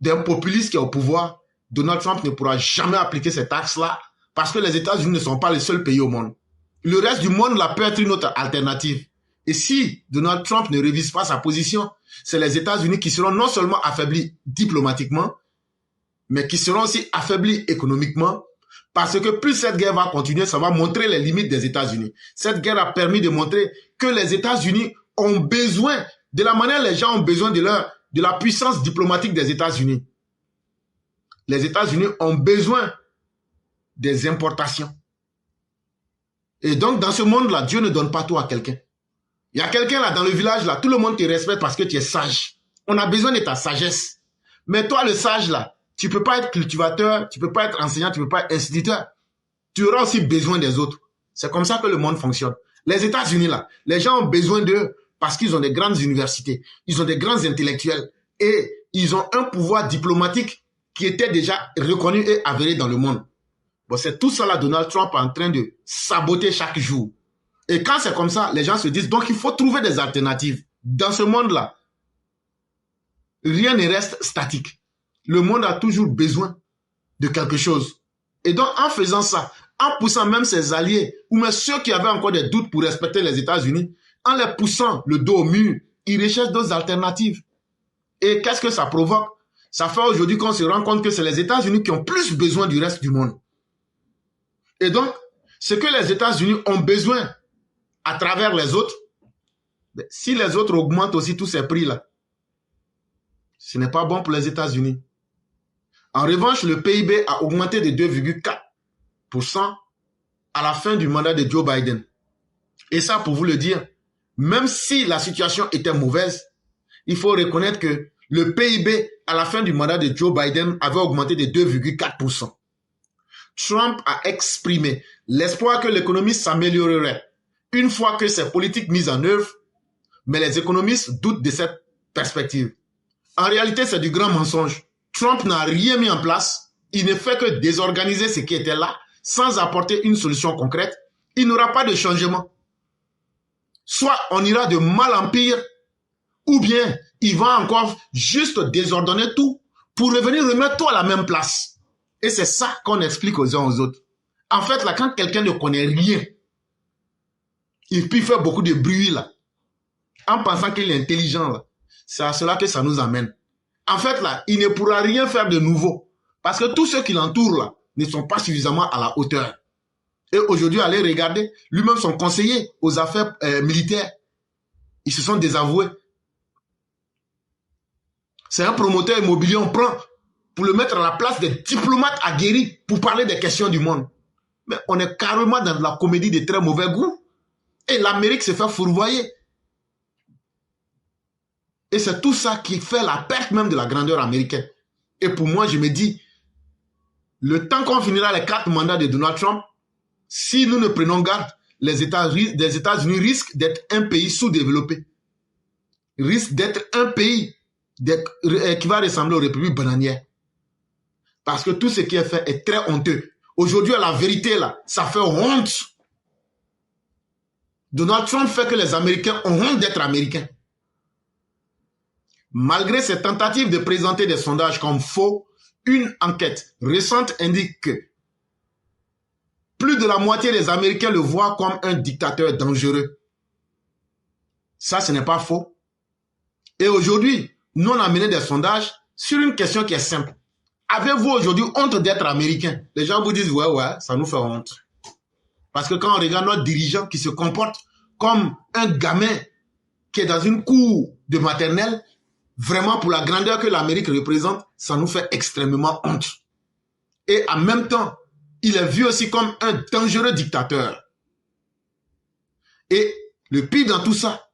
d'un populiste qui est au pouvoir. Donald Trump ne pourra jamais appliquer ces taxes-là parce que les États-Unis ne sont pas les seuls pays au monde. Le reste du monde peut être une autre alternative. Et si Donald Trump ne révise pas sa position, c'est les États-Unis qui seront non seulement affaiblis diplomatiquement, mais qui seront aussi affaiblis économiquement. Parce que plus cette guerre va continuer, ça va montrer les limites des États-Unis. Cette guerre a permis de montrer que les États-Unis ont besoin, de la manière les gens ont besoin de la puissance diplomatique des États-Unis. Les États-Unis ont besoin des importations. Et donc, dans ce monde-là, Dieu ne donne pas tout à quelqu'un. Il y a quelqu'un là dans le village, là, tout le monde te respecte parce que tu es sage. On a besoin de ta sagesse. Mais toi, le sage, là, tu ne peux pas être cultivateur, tu ne peux pas être enseignant, tu ne peux pas être instituteur. Tu auras aussi besoin des autres. C'est comme ça que le monde fonctionne. Les États-Unis, là, les gens ont besoin d'eux parce qu'ils ont des grandes universités, ils ont des grands intellectuels et ils ont un pouvoir diplomatique qui était déjà reconnu et avéré dans le monde. Bon, c'est tout ça là, Donald Trump est en train de saboter chaque jour. Et quand c'est comme ça, les gens se disent, donc il faut trouver des alternatives. Dans ce monde-là, rien ne reste statique. Le monde a toujours besoin de quelque chose. Et donc, en faisant ça, en poussant même ses alliés, ou même ceux qui avaient encore des doutes pour respecter les États-Unis, en les poussant le dos au mur, ils recherchent d'autres alternatives. Et qu'est-ce que ça provoque? Ça fait aujourd'hui qu'on se rend compte que c'est les États-Unis qui ont plus besoin du reste du monde. Et donc, ce que les États-Unis ont besoin à travers les autres, si les autres augmentent aussi tous ces prix-là, ce n'est pas bon pour les États-Unis. En revanche, le PIB a augmenté de 2,4% à la fin du mandat de Joe Biden. Et ça, pour vous le dire, même si la situation était mauvaise, il faut reconnaître que le PIB à la fin du mandat de Joe Biden avait augmenté de 2,4%. Trump a exprimé l'espoir que l'économie s'améliorerait une fois que ces politiques mises en œuvre, mais les économistes doutent de cette perspective. En réalité, c'est du grand mensonge. Trump n'a rien mis en place. Il ne fait que désorganiser ce qui était là sans apporter une solution concrète. Il n'y aura pas de changement. Soit on ira de mal en pire, ou bien il va encore juste désordonner tout pour revenir remettre tout à la même place. Et c'est ça qu'on explique aux uns aux autres. En fait, là, quand quelqu'un ne connaît rien, il peut faire beaucoup de bruit, là, en pensant qu'il est intelligent, là. C'est à cela que ça nous amène. En fait, là, il ne pourra rien faire de nouveau. Parce que tous ceux qui l'entourent, là, ne sont pas suffisamment à la hauteur. Et aujourd'hui, allez regarder, lui-même son conseiller aux affaires militaires, ils se sont désavoués. C'est un promoteur immobilier, on prend pour le mettre à la place des diplomates aguerris pour parler des questions du monde. Mais on est carrément dans la comédie de très mauvais goût. Et l'Amérique se fait fourvoyer. Et c'est tout ça qui fait la perte même de la grandeur américaine. Et pour moi, je me dis, le temps qu'on finira les 4 mandats de Donald Trump, si nous ne prenons garde, les États-Unis risquent d'être un pays sous-développé. Risquent d'être un pays qui va ressembler aux républiques bananières. Parce que tout ce qui est fait est très honteux. Aujourd'hui, la vérité, là, ça fait honte. Donald Trump fait que les Américains ont honte d'être Américains. Malgré ses tentatives de présenter des sondages comme faux, une enquête récente indique que plus de la moitié des Américains le voient comme un dictateur dangereux. Ça, ce n'est pas faux. Et aujourd'hui, nous on a mené des sondages sur une question qui est simple. Avez-vous aujourd'hui honte d'être Américain? Les gens vous disent, ouais, ça nous fait honte. Parce que quand on regarde notre dirigeant qui se comporte comme un gamin qui est dans une cour de maternelle, vraiment pour la grandeur que l'Amérique représente, ça nous fait extrêmement honte. Et en même temps, il est vu aussi comme un dangereux dictateur. Et le pire dans tout ça,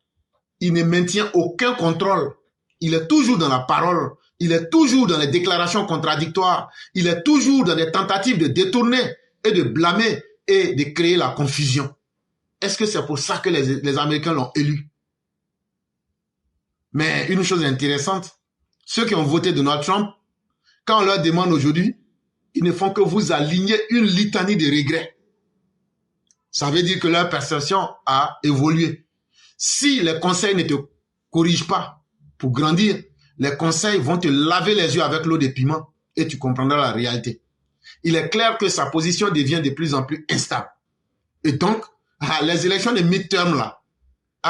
il ne maintient aucun contrôle. Il est toujours dans la parole. Il est toujours dans les déclarations contradictoires. Il est toujours dans les tentatives de détourner et de blâmer et de créer la confusion. Est-ce que c'est pour ça que les Américains l'ont élu? Mais une chose intéressante, ceux qui ont voté Donald Trump, quand on leur demande aujourd'hui, ils ne font que vous aligner une litanie de regrets. Ça veut dire que leur perception a évolué. Si les conseils ne te corrigent pas pour grandir, les conseils vont te laver les yeux avec l'eau de piment et tu comprendras la réalité. Il est clair que sa position devient de plus en plus instable. Et donc, les élections de midterm là,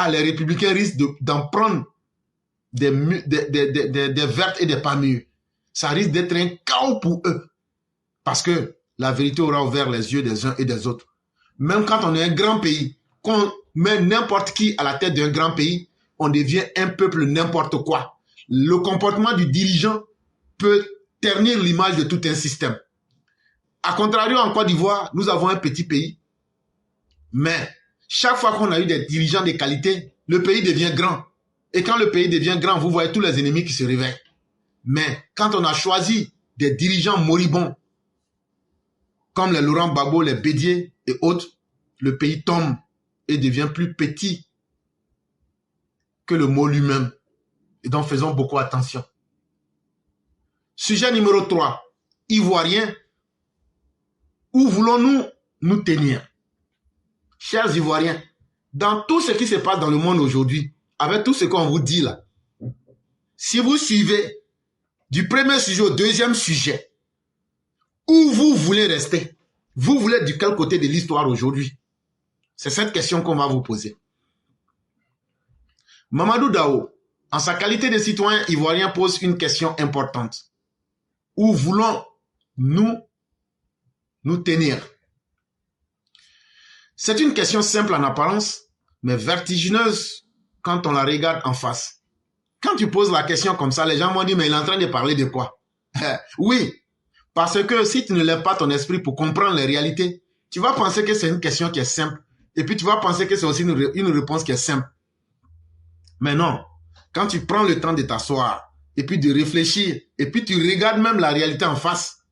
les républicains risquent d'en prendre des vertes et des pas mûres. Ça risque d'être un chaos pour eux. Parce que la vérité aura ouvert les yeux des uns et des autres. Même quand on est un grand pays, qu'on met n'importe qui à la tête d'un grand pays, on devient un peuple n'importe quoi. Le comportement du dirigeant peut ternir l'image de tout un système. A contrario, en Côte d'Ivoire, nous avons un petit pays. Mais chaque fois qu'on a eu des dirigeants de qualité, le pays devient grand. Et quand le pays devient grand, vous voyez tous les ennemis qui se réveillent. Mais quand on a choisi des dirigeants moribonds, comme les Laurent Gbagbo, les Bédié et autres, le pays tombe et devient plus petit que le mot lui-même. Et donc faisons beaucoup attention. Sujet numéro 3. Ivoiriens, où voulons-nous nous tenir? Chers Ivoiriens, dans tout ce qui se passe dans le monde aujourd'hui, avec tout ce qu'on vous dit là, si vous suivez du premier sujet au deuxième sujet, où vous voulez rester? Vous voulez être de quel côté de l'histoire aujourd'hui? C'est cette question qu'on va vous poser. Mamadou Dao, en sa qualité de citoyen ivoirien, pose une question importante. Où voulons-nous nous tenir? C'est une question simple en apparence, mais vertigineuse quand on la regarde en face. Quand tu poses la question comme ça, les gens vont dire, mais il est en train de parler de quoi? Oui, parce que si tu ne lèves pas ton esprit pour comprendre les réalités, tu vas penser que c'est une question qui est simple. Et puis tu vas penser que c'est aussi une réponse qui est simple. Mais non, quand tu prends le temps de t'asseoir, et puis de réfléchir, et puis tu regardes même la réalité en face,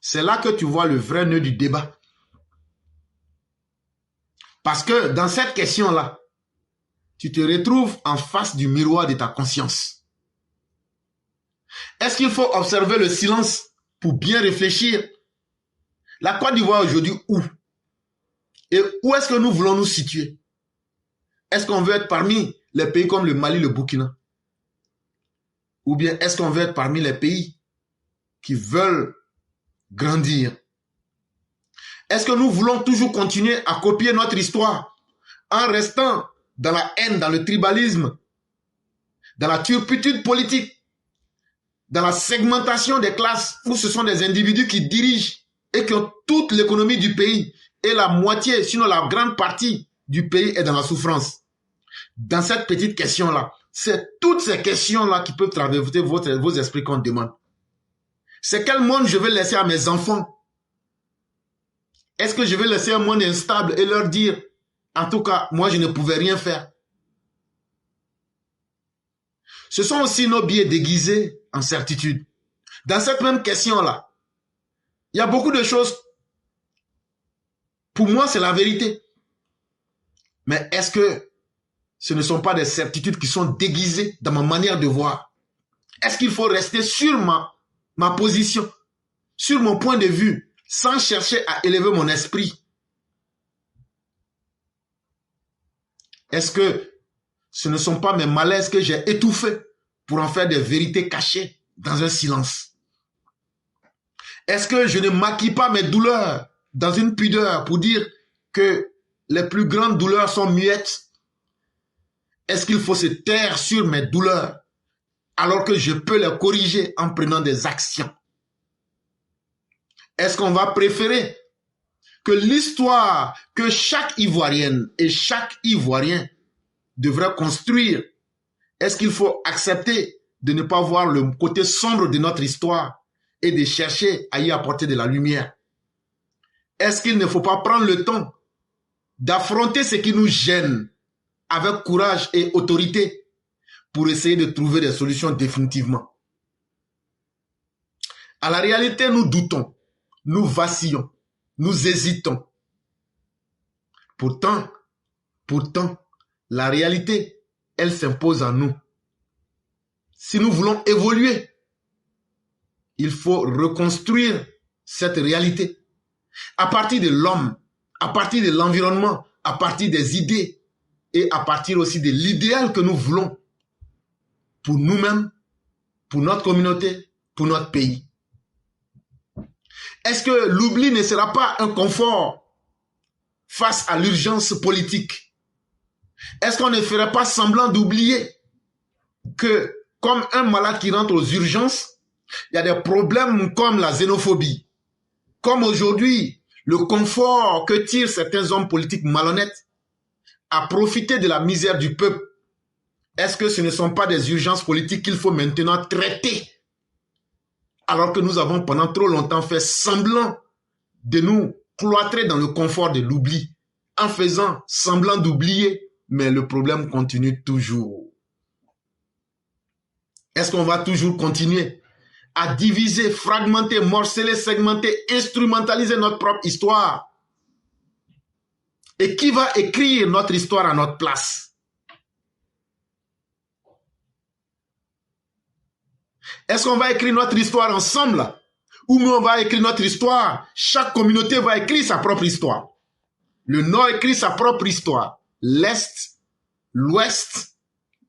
c'est là que tu vois le vrai nœud du débat. Parce que dans cette question-là, tu te retrouves en face du miroir de ta conscience. Est-ce qu'il faut observer le silence pour bien réfléchir? La Côte d'Ivoire aujourd'hui, où? Et où est-ce que nous voulons nous situer? Est-ce qu'on veut être parmi les pays comme le Mali, le Burkina? Ou bien est-ce qu'on veut être parmi les pays qui veulent grandir? Est-ce que nous voulons toujours continuer à copier notre histoire en restant dans la haine, dans le tribalisme, dans la turpitude politique, dans la segmentation des classes où ce sont des individus qui dirigent et qui ont toute l'économie du pays et la moitié, sinon la grande partie du pays est dans la souffrance? Dans cette petite question-là, c'est toutes ces questions-là qui peuvent traverser vos esprits qu'on demande. C'est quel monde je vais laisser à mes enfants? Est-ce que je vais laisser un monde instable et leur dire, en tout cas, moi je ne pouvais rien faire? Ce sont aussi nos biais déguisés en certitude. Dans cette même question-là, il y a beaucoup de choses. Pour moi, c'est la vérité. Mais est-ce que ce ne sont pas des certitudes qui sont déguisées dans ma manière de voir? Est-ce qu'il faut rester sur ma position, sur mon point de vue, sans chercher à élever mon esprit? Est-ce que ce ne sont pas mes malaises que j'ai étouffés pour en faire des vérités cachées dans un silence? Est-ce que je ne maquille pas mes douleurs dans une pudeur pour dire que les plus grandes douleurs sont muettes? Est-ce qu'il faut se taire sur mes douleurs alors que je peux les corriger en prenant des actions? Est-ce qu'on va préférer que l'histoire que chaque Ivoirienne et chaque Ivoirien devrait construire, est-ce qu'il faut accepter de ne pas voir le côté sombre de notre histoire et de chercher à y apporter de la lumière? Est-ce qu'il ne faut pas prendre le temps d'affronter ce qui nous gêne avec courage et autorité pour essayer de trouver des solutions définitivement? À la réalité, nous doutons, nous vacillons, nous hésitons. Pourtant, la réalité, elle s'impose à nous. Si nous voulons évoluer, il faut reconstruire cette réalité à partir de l'homme, à partir de l'environnement, à partir des idées et à partir aussi de l'idéal que nous voulons pour nous-mêmes, pour notre communauté, pour notre pays. Est-ce que l'oubli ne sera pas un confort face à l'urgence politique? Est-ce qu'on ne ferait pas semblant d'oublier que, comme un malade qui rentre aux urgences, il y a des problèmes comme la xénophobie, comme aujourd'hui le confort que tirent certains hommes politiques malhonnêtes à profiter de la misère du peuple? Est-ce que ce ne sont pas des urgences politiques qu'il faut maintenant traiter alors que nous avons pendant trop longtemps fait semblant de nous cloîtrer dans le confort de l'oubli en faisant semblant d'oublier, mais le problème continue toujours. Est-ce qu'on va toujours continuer à diviser, fragmenter, morceler, segmenter, instrumentaliser notre propre histoire? Et qui va écrire notre histoire à notre place? Est-ce qu'on va écrire notre histoire ensemble? Ou on va écrire notre histoire? Chaque communauté va écrire sa propre histoire. Le Nord écrit sa propre histoire. L'Est, l'Ouest,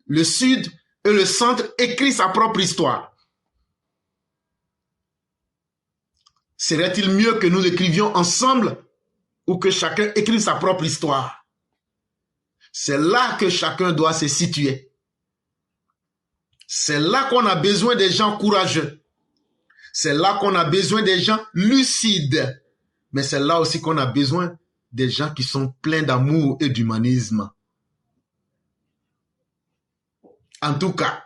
le Sud et le Centre écrivent sa propre histoire. Serait-il mieux que nous écrivions ensemble ou que chacun écrive sa propre histoire? C'est là que chacun doit se situer. C'est là qu'on a besoin des gens courageux. C'est là qu'on a besoin des gens lucides. Mais c'est là aussi qu'on a besoin des gens qui sont pleins d'amour et d'humanisme. En tout cas,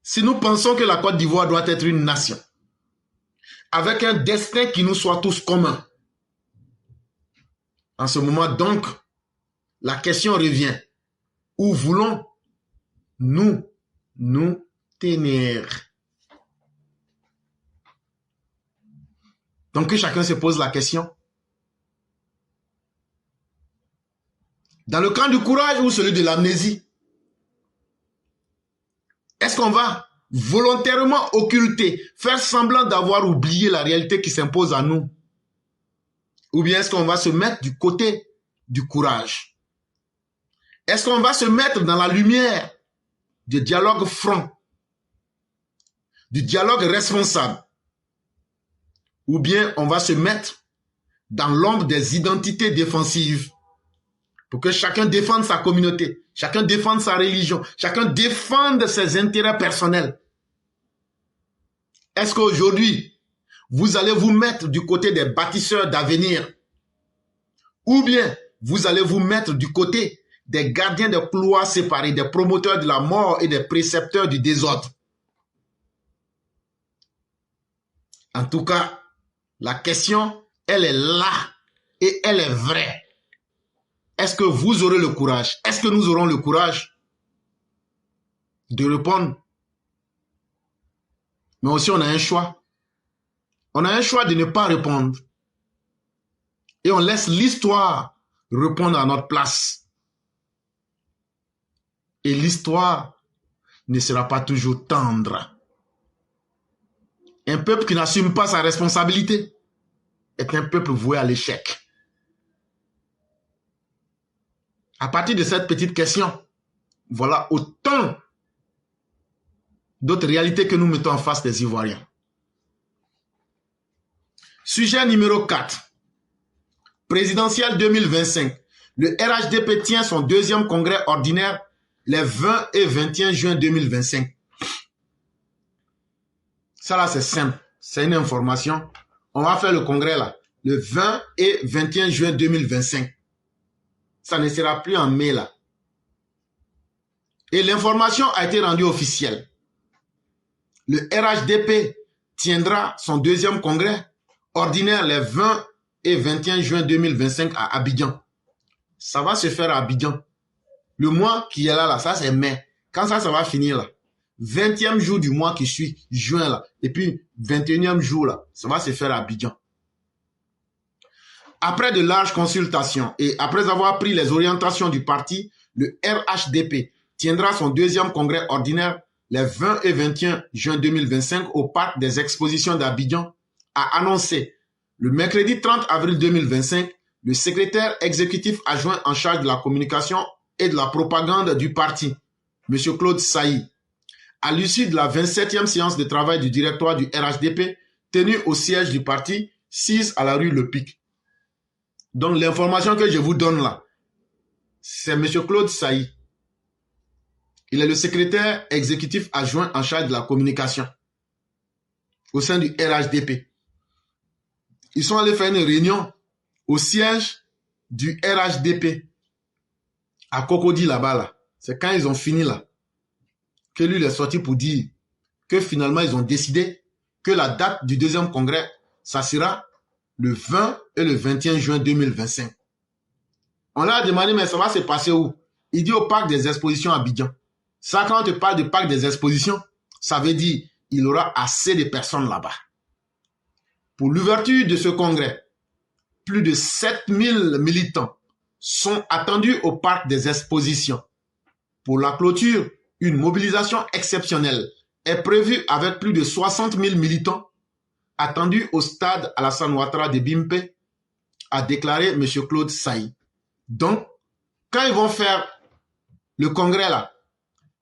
si nous pensons que la Côte d'Ivoire doit être une nation, avec un destin qui nous soit tous commun, en ce moment donc, la question revient. Où voulons-nous nous tenir? Donc que chacun se pose la question. Dans le camp du courage ou celui de l'amnésie? Est-ce qu'on va volontairement occulter, faire semblant d'avoir oublié la réalité qui s'impose à nous? Ou bien est-ce qu'on va se mettre du côté du courage? Est-ce qu'on va se mettre dans la lumière du dialogue franc, du dialogue responsable? Ou bien on va se mettre dans l'ombre des identités défensives pour que chacun défende sa communauté, chacun défende sa religion, chacun défende ses intérêts personnels? Est-ce qu'aujourd'hui, vous allez vous mettre du côté des bâtisseurs d'avenir? Ou bien vous allez vous mettre du côté des gardiens des couloirs séparés, des promoteurs de la mort et des précepteurs du désordre? En tout cas, la question, elle est là et elle est vraie. Est-ce que vous aurez le courage? Est-ce que nous aurons le courage de répondre? Mais aussi, on a un choix. On a un choix de ne pas répondre. Et on laisse l'histoire répondre à notre place. Et l'histoire ne sera pas toujours tendre. Un peuple qui n'assume pas sa responsabilité est un peuple voué à l'échec. À partir de cette petite question, voilà autant d'autres réalités que nous mettons en face des Ivoiriens. Sujet numéro 4. Présidentielle 2025. Le RHDP tient son deuxième congrès ordinaire les 20 et 21 juin 2025. Ça là, c'est simple. C'est une information. On va faire le congrès là, le 20 et 21 juin 2025. Ça ne sera plus en mai là. Et l'information a été rendue officielle. Le RHDP tiendra son deuxième congrès ordinaire les 20 et 21 juin 2025 à Abidjan. Ça va se faire à Abidjan. Le mois qui est là, ça c'est mai. Quand ça va finir là, 20e jour du mois qui suit, juin là, et puis 21e jour là, ça va se faire à Abidjan. Après de larges consultations et après avoir pris les orientations du parti, le RHDP tiendra son deuxième congrès ordinaire les 20 et 21 juin 2025 au parc des expositions d'Abidjan, a annoncé le mercredi 30 avril 2025 le secrétaire exécutif adjoint en charge de la communication et de la propagande du parti, M. Claude Sailly, à l'issue de la 27e séance de travail du directoire du RHDP tenue au siège du parti, 6 à la rue Le Pic. Donc l'information que je vous donne là, c'est M. Claude Sailly. Il est le secrétaire exécutif adjoint en charge de la communication au sein du RHDP. Ils sont allés faire une réunion au siège du RHDP à Cocody là-bas. Là. C'est quand ils ont fini là que lui il est sorti pour dire que finalement ils ont décidé que la date du deuxième congrès, ça sera le 20 et le 21 juin 2025. On leur a demandé, mais ça va se passer où? Il dit au parc des expositions à Abidjan. Ça, quand on te parle de parc des expositions, ça veut dire qu'il y aura assez de personnes là-bas. Pour l'ouverture de ce congrès, plus de 7000 militants sont attendus au parc des expositions. Pour la clôture, une mobilisation exceptionnelle est prévue avec plus de 60 000 militants attendus au stade Alassane Ouattara de Bimpe, a déclaré M. Claude Saï. Donc, quand ils vont faire le congrès là,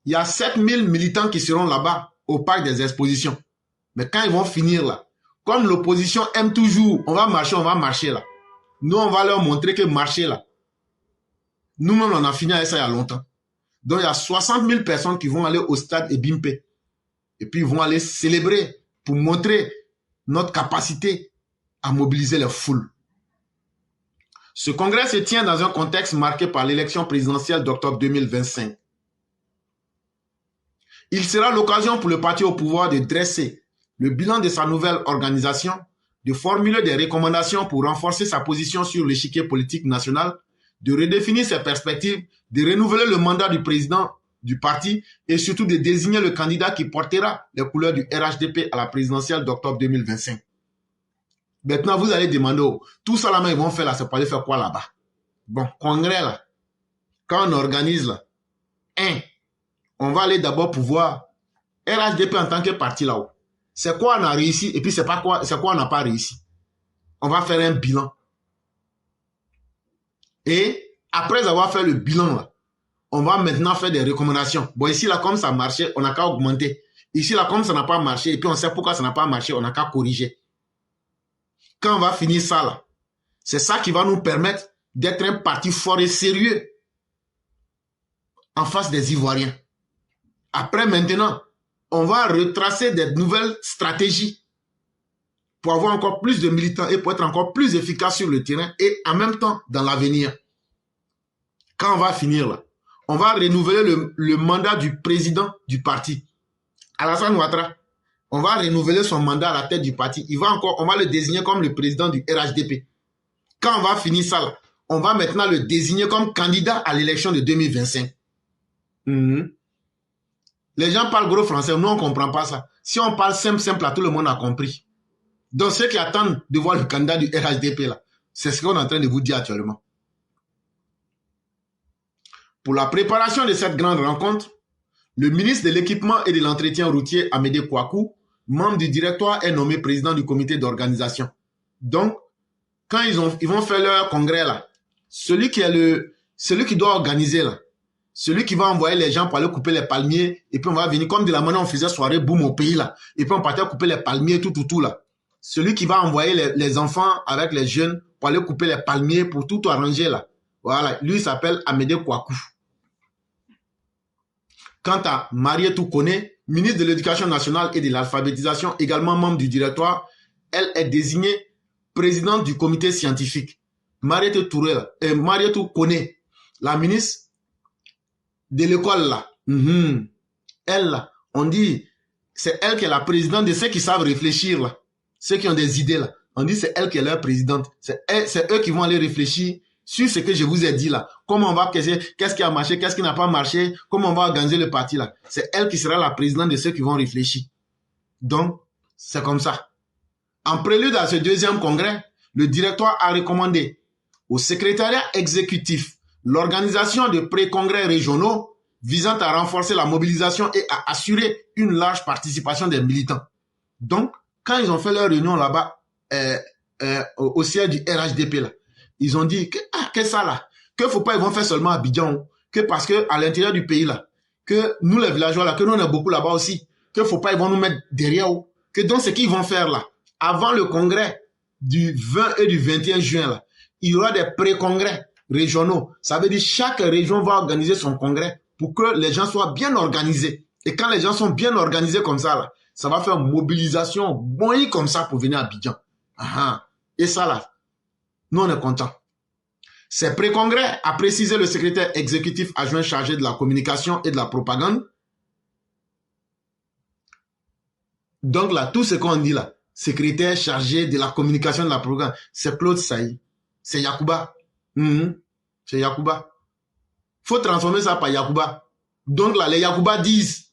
il y a 7000 militants qui seront là-bas au parc des expositions. Mais quand ils vont finir là, comme l'opposition aime toujours, on va marcher là. Nous, on va leur montrer que marcher là, nous-mêmes, on a fini avec ça il y a longtemps. Donc, il y a 60 000 personnes qui vont aller au stade Ebimpe. Et puis, ils vont aller célébrer pour montrer notre capacité à mobiliser les foules. Ce congrès se tient dans un contexte marqué par l'élection présidentielle d'octobre 2025. Il sera l'occasion pour le parti au pouvoir de dresser le bilan de sa nouvelle organisation, de formuler des recommandations pour renforcer sa position sur l'échiquier politique national, de redéfinir ses perspectives, de renouveler le mandat du président du parti et surtout de désigner le candidat qui portera les couleurs du RHDP à la présidentielle d'octobre 2025. Maintenant, vous allez demander, tout ça là, ils vont faire là, c'est pour aller faire quoi là-bas? Bon, congrès là, quand on organise là, on va aller d'abord pour voir RHDP en tant que parti là-haut. C'est quoi on a réussi et puis c'est quoi on n'a pas réussi. On va faire un bilan. Et après avoir fait le bilan là, on va maintenant faire des recommandations. Bon, ici là, comme ça marchait, on n'a qu'à augmenter. Ici là, comme ça n'a pas marché et puis on sait pourquoi ça n'a pas marché, on n'a qu'à corriger. Quand on va finir ça là, c'est ça qui va nous permettre d'être un parti fort et sérieux en face des Ivoiriens. Après, maintenant, on va retracer des nouvelles stratégies pour avoir encore plus de militants et pour être encore plus efficace sur le terrain et en même temps dans l'avenir. Quand on va finir là, on va renouveler le mandat du président du parti, Alassane Ouattara. On va renouveler son mandat à la tête du parti. On va le désigner comme le président du RHDP. Quand on va finir ça là, on va maintenant le désigner comme candidat à l'élection de 2025. Les gens parlent gros français, nous on ne comprend pas ça. Si on parle simple, là, tout le monde a compris. Donc ceux qui attendent de voir le candidat du RHDP, là, c'est ce qu'on est en train de vous dire actuellement. Pour la préparation de cette grande rencontre, le ministre de l'Équipement et de l'Entretien routier, Amédée Kouakou, membre du directoire, est nommé président du comité d'organisation. Donc, quand ils vont faire leur congrès, là, celui qui doit organiser, là, celui qui va envoyer les gens pour aller couper les palmiers, et puis on va venir, comme de la manière on faisait soirée boum au pays, là, et puis on partait couper les palmiers, tout, là. Celui qui va envoyer les enfants avec les jeunes pour aller couper les palmiers, pour tout arranger, là. Voilà, lui, il s'appelle Amédée Kouakou. Quant à Marietou Koné, ministre de l'Éducation nationale et de l'alphabétisation, également membre du directoire, elle est désignée présidente du comité scientifique. Marietou Koné, la ministre de l'école là, elle là, on dit, c'est elle qui est la présidente de ceux qui savent réfléchir là, ceux qui ont des idées là. On dit c'est elle qui est leur présidente. C'est eux qui vont aller réfléchir sur ce que je vous ai dit là. Comment on va, qu'est-ce qui a marché, qu'est-ce qui n'a pas marché, comment on va organiser le parti là. C'est elle qui sera la présidente de ceux qui vont réfléchir. Donc, c'est comme ça. En prélude à ce deuxième congrès, le directoire a recommandé au secrétariat exécutif l'organisation de pré-congrès régionaux visant à renforcer la mobilisation et à assurer une large participation des militants. Donc, quand ils ont fait leur réunion là-bas, au siège du RHDP, là, ils ont dit que ça là, que faut pas ils vont faire seulement à Abidjan, que parce que à l'intérieur du pays là, que nous les villageois là, que nous on est beaucoup là-bas aussi, que faut pas ils vont nous mettre derrière, que donc ce qu'ils vont faire là, avant le congrès du 20 et du 21 juin là, il y aura des pré-congrès régionaux. Ça veut dire chaque région va organiser son congrès pour que les gens soient bien organisés. Et quand les gens sont bien organisés comme ça là, ça va faire mobilisation bonnie comme ça pour venir à Abidjan. Et ça là, nous on est contents. Ces pré-congrès, a précisé le secrétaire exécutif adjoint chargé de la communication et de la propagande. Donc là, tout ce qu'on dit là, secrétaire chargé de la communication et de la propagande, c'est Claude Saï, c'est Yacouba. C'est Yacouba. Il faut transformer ça par Yacouba. Donc là, les Yacouba disent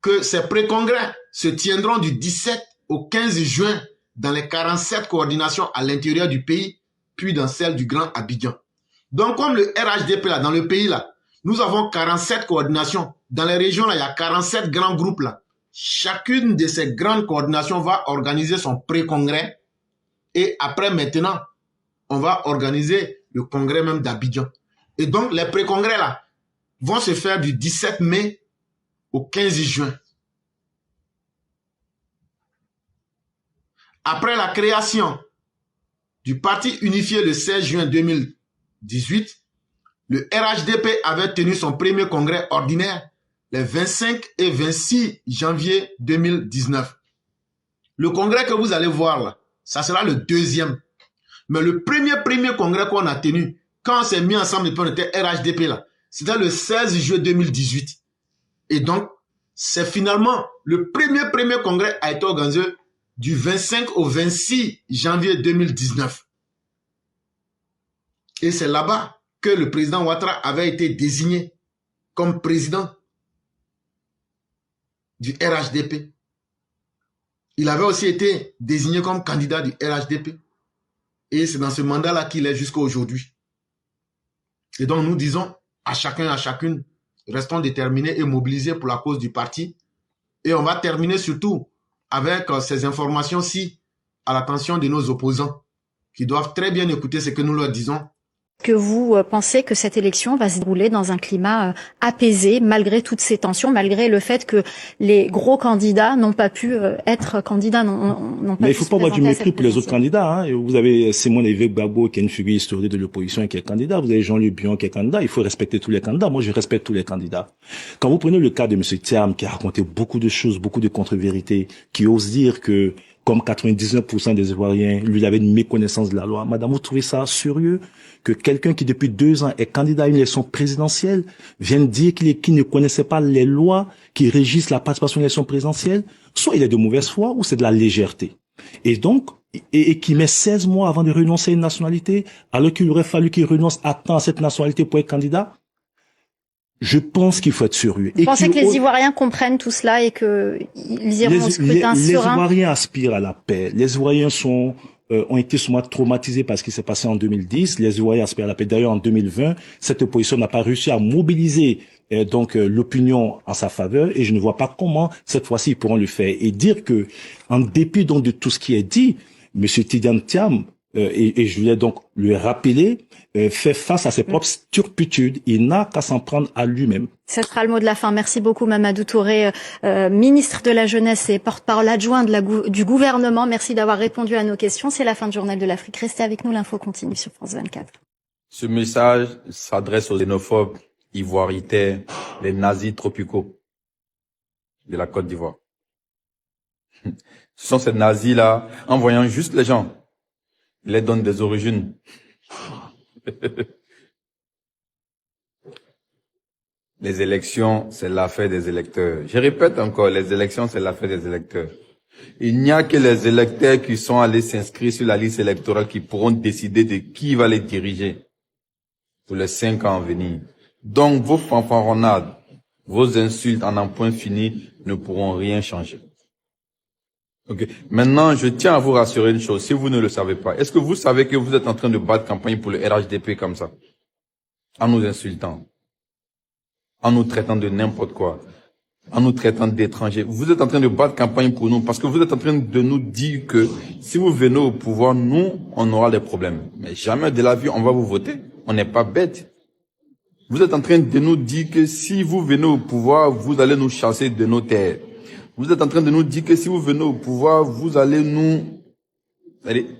que ces pré-congrès se tiendront du 17 au 15 juin dans les 47 coordinations à l'intérieur du pays, puis dans celle du Grand Abidjan. Donc, comme le RHDP, là, dans le pays, là, nous avons 47 coordinations. Dans les régions, là, il y a 47 grands groupes. Là. Chacune de ces grandes coordinations va organiser son pré-congrès. Et après, maintenant, on va organiser le congrès même d'Abidjan. Et donc, les pré-congrès, là, vont se faire du 17 mai au 15 juin. Après la création du Parti unifié le 16 juin 2018, le RHDP avait tenu son premier congrès ordinaire les 25 et 26 janvier 2019. Le congrès que vous allez voir là, ça sera le deuxième. Mais le premier congrès qu'on a tenu, quand on s'est mis ensemble et puis on était RHDP là, c'était le 16 juillet 2018. Et donc, c'est finalement le premier congrès a été organisé du 25 au 26 janvier 2019. Et c'est là-bas que le président Ouattara avait été désigné comme président du RHDP. Il avait aussi été désigné comme candidat du RHDP. Et c'est dans ce mandat-là qu'il est jusqu'à aujourd'hui. Et donc nous disons à chacun, à chacune, restons déterminés et mobilisés pour la cause du parti. Et on va terminer surtout avec ces informations-ci à l'attention de nos opposants qui doivent très bien écouter ce que nous leur disons. Que vous pensez que cette élection va se dérouler dans un climat apaisé, malgré toutes ces tensions, malgré le fait que les gros candidats n'ont pas pu être candidats, n'ont pas. Mais il ne faut pas avoir du mépris pour les autres candidats. Hein. Vous avez Simone Veil-Gbagbo qui est une figure historique de l'opposition et qui est candidat. Vous avez Jean-Luc Bion qui est candidat. Il faut respecter tous les candidats. Moi, je respecte tous les candidats. Quand vous prenez le cas de M. Thiam qui a raconté beaucoup de choses, beaucoup de contre-vérités, qui ose dire que comme 99% des Ivoiriens, lui avait une méconnaissance de la loi. Madame, vous trouvez ça sérieux que quelqu'un qui depuis 2 ans est candidat à une élection présidentielle vienne dire qu'il ne connaissait pas les lois qui régissent la participation à l'élection présidentielle? Soit il est de mauvaise foi ou c'est de la légèreté. Et donc, et qui met 16 mois avant de renoncer à une nationalité, alors qu'il aurait fallu qu'il renonce à temps à cette nationalité pour être candidat. Je pense qu'il faut être sérieux. Vous pensez que les Ivoiriens comprennent tout cela et qu'ils iront au scrutin serein? Les Ivoiriens aspirent à la paix. Les Ivoiriens ont été souvent traumatisés par ce qui s'est passé en 2010. Les Ivoiriens aspirent à la paix. D'ailleurs, en 2020, cette opposition n'a pas réussi à mobiliser l'opinion en sa faveur, et je ne vois pas comment cette fois-ci ils pourront le faire. Et dire que, en dépit donc de tout ce qui est dit, M. Tidjane Thiam, et je voulais donc le rappeler, fait face à ses propres turpitudes. Il n'a qu'à s'en prendre à lui-même. Ce sera le mot de la fin. Merci beaucoup, Mamadou Touré, ministre de la Jeunesse et porte-parole adjoint du gouvernement. Merci d'avoir répondu à nos questions. C'est la fin du Journal de l'Afrique. Restez avec nous, l'info continue sur France 24. Ce message s'adresse aux xénophobes ivoiritaires, les nazis tropicaux de la Côte d'Ivoire. Ce sont ces nazis-là, en voyant juste les gens, ils les donnent des origines. Les élections, c'est l'affaire des électeurs. Je répète encore, les élections, c'est l'affaire des électeurs. Il n'y a que les électeurs qui sont allés s'inscrire sur la liste électorale qui pourront décider de qui va les diriger pour les 5 ans à venir. Donc, vos fanfaronnades, vos insultes en un point fini ne pourront rien changer. Okay. Maintenant, je tiens à vous rassurer une chose, si vous ne le savez pas. Est-ce que vous savez que vous êtes en train de battre campagne pour le RHDP comme ça? En nous insultant. En nous traitant de n'importe quoi. En nous traitant d'étrangers. Vous êtes en train de battre campagne pour nous parce que vous êtes en train de nous dire que si vous venez au pouvoir, nous, on aura des problèmes. Mais jamais de la vie, on va vous voter. On n'est pas bêtes. Vous êtes en train de nous dire que si vous venez au pouvoir, vous allez nous chasser de nos terres. Vous êtes en train de nous dire que si vous venez au pouvoir, vous allez nous...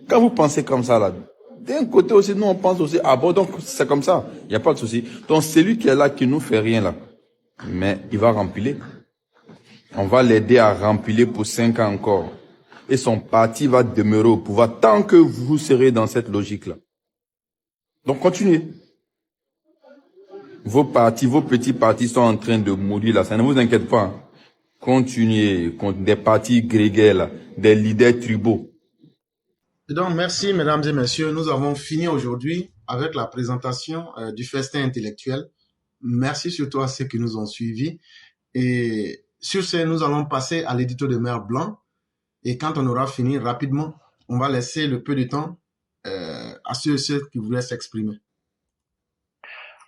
Quand vous pensez comme ça, là, d'un côté aussi, nous, on pense aussi, ah bon, donc c'est comme ça, il n'y a pas de souci. Donc, celui qui est là, qui nous fait rien, là, mais il va remplir. On va l'aider à remplir pour 5 ans encore. Et son parti va demeurer au pouvoir tant que vous serez dans cette logique-là. Donc, continuez. Vos partis, vos petits partis sont en train de mourir, là, ça ne vous inquiète pas, hein. Continuez contre des partis grégaires, là, des leaders tribaux. Et donc, merci, mesdames et messieurs. Nous avons fini aujourd'hui avec la présentation du festin intellectuel. Merci surtout à ceux qui nous ont suivis. Et sur ce, nous allons passer à l'édito de Mère Blanc. Et quand on aura fini rapidement, on va laisser le peu de temps à ceux et ceux qui voulaient s'exprimer.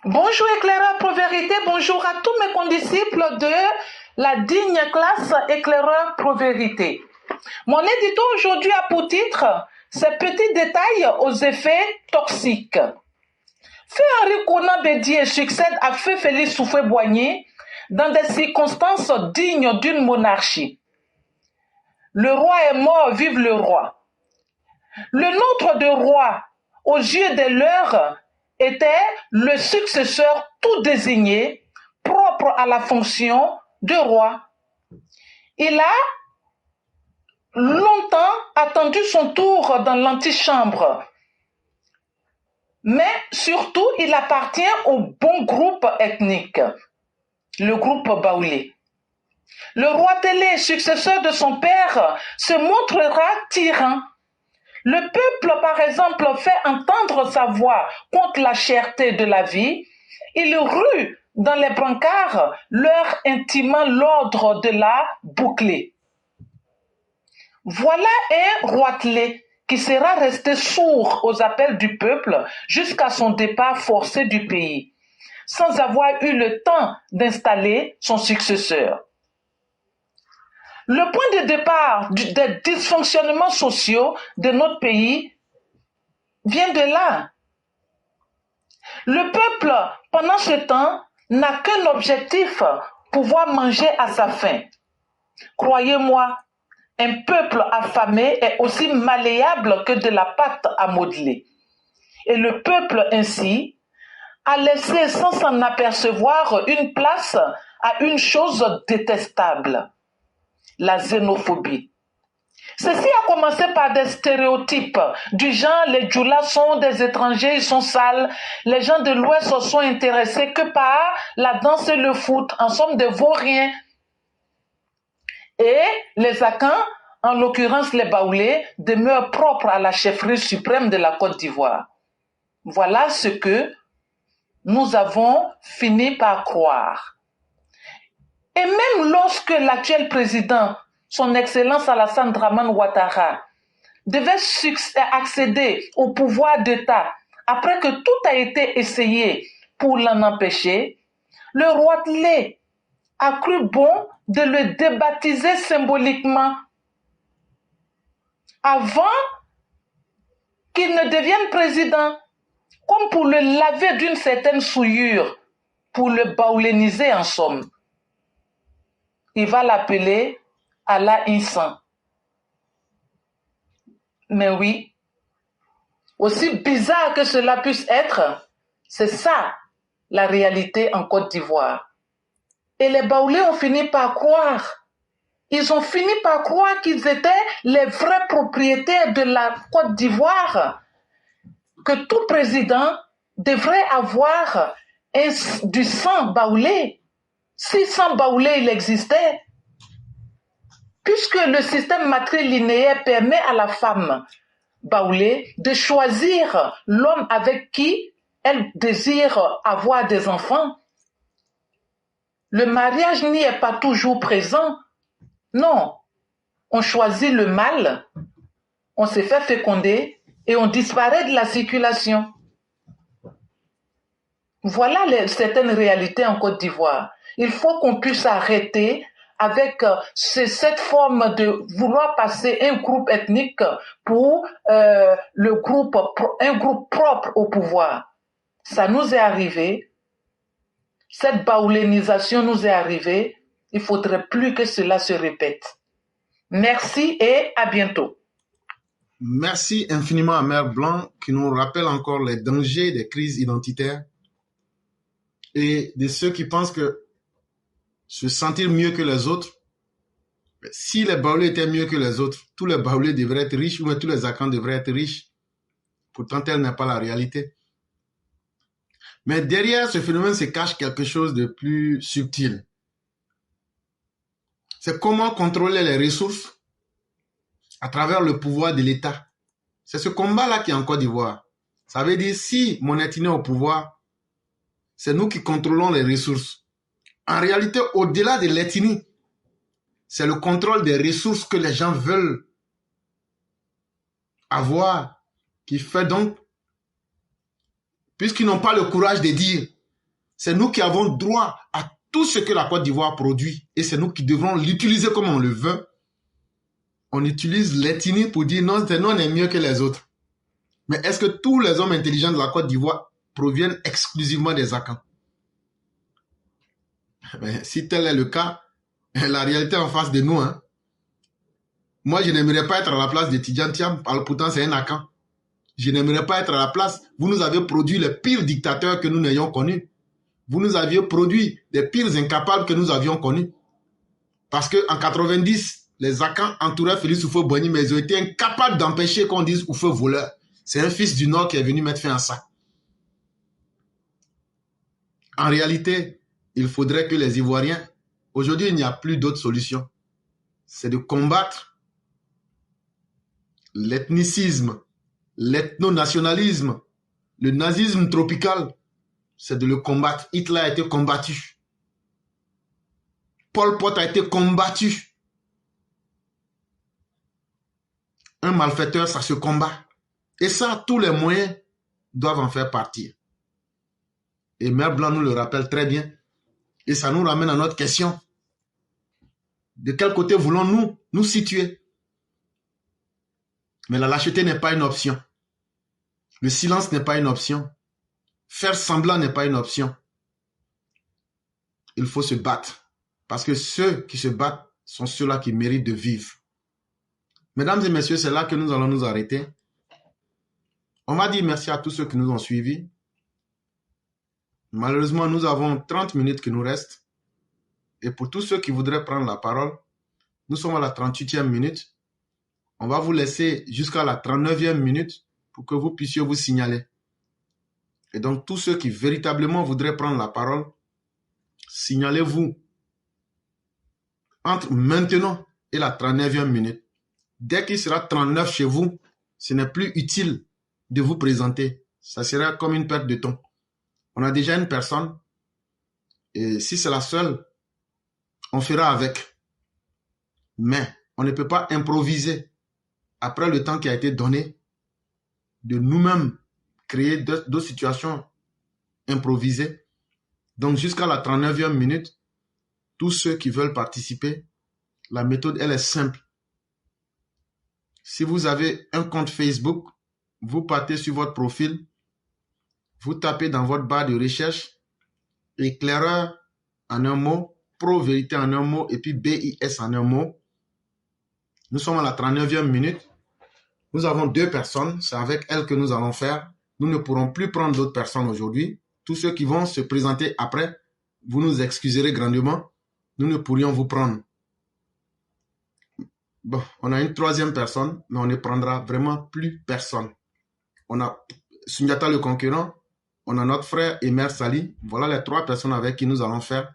Bonjour éclaireur pour vérité, bonjour à tous mes condisciples de la digne classe éclaireur pour vérité. Mon édito aujourd'hui a pour titre « Ces petits détails aux effets toxiques ». Feu Henri Konan Bédié succède à Feu Félix Houphouët-Boigny dans des circonstances dignes d'une monarchie. Le roi est mort, vive le roi. Le nôtre de roi, aux yeux des leurs, était le successeur tout désigné, propre à la fonction de roi. Il a longtemps attendu son tour dans l'antichambre, mais surtout il appartient au bon groupe ethnique, le groupe Baoulé. Le roi Télé, successeur de son père, se montrera tyran. Le peuple, par exemple, fait entendre sa voix contre la cherté de la vie. Il rue dans les brancards, leur intimant l'ordre de la boucler. Voilà un roitelet qui sera resté sourd aux appels du peuple jusqu'à son départ forcé du pays, sans avoir eu le temps d'installer son successeur. Le point de départ des dysfonctionnements sociaux de notre pays vient de là. Le peuple, pendant ce temps, n'a qu'un objectif, pouvoir manger à sa faim. Croyez-moi, un peuple affamé est aussi malléable que de la pâte à modeler. Et le peuple ainsi a laissé sans s'en apercevoir une place à une chose détestable, la xénophobie. Ceci a commencé par des stéréotypes du genre les Djoulas sont des étrangers, ils sont sales, les gens de l'Ouest sont intéressés que par la danse et le foot, en somme des vauriens. Et les Akans, en l'occurrence les Baoulés, demeurent propres à la chefferie suprême de la Côte d'Ivoire. Voilà ce que nous avons fini par croire. Et même lorsque l'actuel président, son Excellence Alassane Dramane Ouattara, devait accéder au pouvoir d'État après que tout a été essayé pour l'en empêcher, le roi Tlé a cru bon de le débaptiser symboliquement avant qu'il ne devienne président, comme pour le laver d'une certaine souillure, pour le baouléniser en somme. Il va l'appeler Allah Insan. Mais oui, aussi bizarre que cela puisse être, c'est ça la réalité en Côte d'Ivoire. Et les Baoulés ont fini par croire. Ils ont fini par croire qu'ils étaient les vrais propriétaires de la Côte d'Ivoire, que tout président devrait avoir du sang baoulé. Si sang baoulé il existait, puisque le système matrilinéaire permet à la femme baoulée de choisir l'homme avec qui elle désire avoir des enfants. Le mariage n'y est pas toujours présent. Non, on choisit le mâle, on se fait féconder et on disparaît de la circulation. Voilà certaines réalités en Côte d'Ivoire. Il faut qu'on puisse arrêter avec cette forme de vouloir passer un groupe ethnique pour un groupe propre au pouvoir. Ça nous est arrivé. Cette baoulénisation nous est arrivée. Il ne faudrait plus que cela se répète. Merci et à bientôt. Merci infiniment à Mère Blanc qui nous rappelle encore les dangers des crises identitaires et de ceux qui pensent que se sentir mieux que les autres, si les Baoulés étaient mieux que les autres, tous les Baoulés devraient être riches ou tous les Akans devraient être riches. Pourtant, telle n'est pas la réalité. Mais derrière ce phénomène se cache quelque chose de plus subtil. C'est comment contrôler les ressources à travers le pouvoir de l'État. C'est ce combat-là qui est en Côte d'Ivoire. Ça veut dire, si mon ethnie est au pouvoir, c'est nous qui contrôlons les ressources. En réalité, au-delà de l'ethnie, c'est le contrôle des ressources que les gens veulent avoir, qui fait donc, puisqu'ils n'ont pas le courage de dire, c'est nous qui avons droit à tout ce que la Côte d'Ivoire produit, et c'est nous qui devrons l'utiliser comme on le veut. On utilise l'ethnie pour dire non, on est mieux que les autres. Mais est-ce que tous les hommes intelligents de la Côte d'Ivoire proviennent exclusivement des Akans? Mais si tel est le cas, la réalité est en face de nous. Hein. Moi, je n'aimerais pas être à la place de Tidjane Thiam, pourtant c'est un Akan. Je n'aimerais pas être à la place. Vous nous avez produit les pires dictateurs que nous n'ayons connus. Vous nous aviez produit les pires incapables que nous avions connus. Parce qu'en 90, les Akans entouraient Félix Houphouët-Boigny, mais ils ont été incapables d'empêcher qu'on dise Houphouët voleur. C'est un fils du Nord qui est venu mettre fin à ça. En réalité, il faudrait que les Ivoiriens, aujourd'hui, il n'y a plus d'autre solution. C'est de combattre l'ethnicisme, l'ethno-nationalisme, le nazisme tropical. C'est de le combattre. Hitler a été combattu. Pol Pot a été combattu. Un malfaiteur, ça se combat. Et ça, tous les moyens doivent en faire partie. Et Mère Blanc nous le rappelle très bien. Et ça nous ramène à notre question. De quel côté voulons-nous nous situer? Mais la lâcheté n'est pas une option. Le silence n'est pas une option. Faire semblant n'est pas une option. Il faut se battre. Parce que ceux qui se battent sont ceux-là qui méritent de vivre. Mesdames et messieurs, c'est là que nous allons nous arrêter. On va dire merci à tous ceux qui nous ont suivis. Malheureusement, nous avons 30 minutes qui nous restent. Et pour tous ceux qui voudraient prendre la parole, nous sommes à la 38e minute. On va vous laisser jusqu'à la 39e minute pour que vous puissiez vous signaler. Et donc, tous ceux qui véritablement voudraient prendre la parole, signalez-vous entre maintenant et la 39e minute. Dès qu'il sera 39 chez vous, ce n'est plus utile de vous présenter. Ça sera comme une perte de temps. On a déjà une personne et si c'est la seule, on fera avec. Mais on ne peut pas improviser après le temps qui a été donné de nous-mêmes créer d'autres situations improvisées. Donc jusqu'à la 39e minute, tous ceux qui veulent participer, la méthode, elle est simple. Si vous avez un compte Facebook, vous partez sur votre profil, vous tapez dans votre barre de recherche éclaireur en un mot, pro-vérité en un mot et puis BIS en un mot. Nous sommes à la 39e minute. Nous avons 2 personnes, c'est avec elles que nous allons faire. Nous ne pourrons plus prendre d'autres personnes aujourd'hui. Tous ceux qui vont se présenter après, vous nous excuserez grandement. Nous ne pourrions vous prendre. Bon, on a une 3e personne, mais on ne prendra vraiment plus personne. On a Sundiata le concurrent, on a notre frère et Mère Sali. Voilà les 3 personnes avec qui nous allons faire.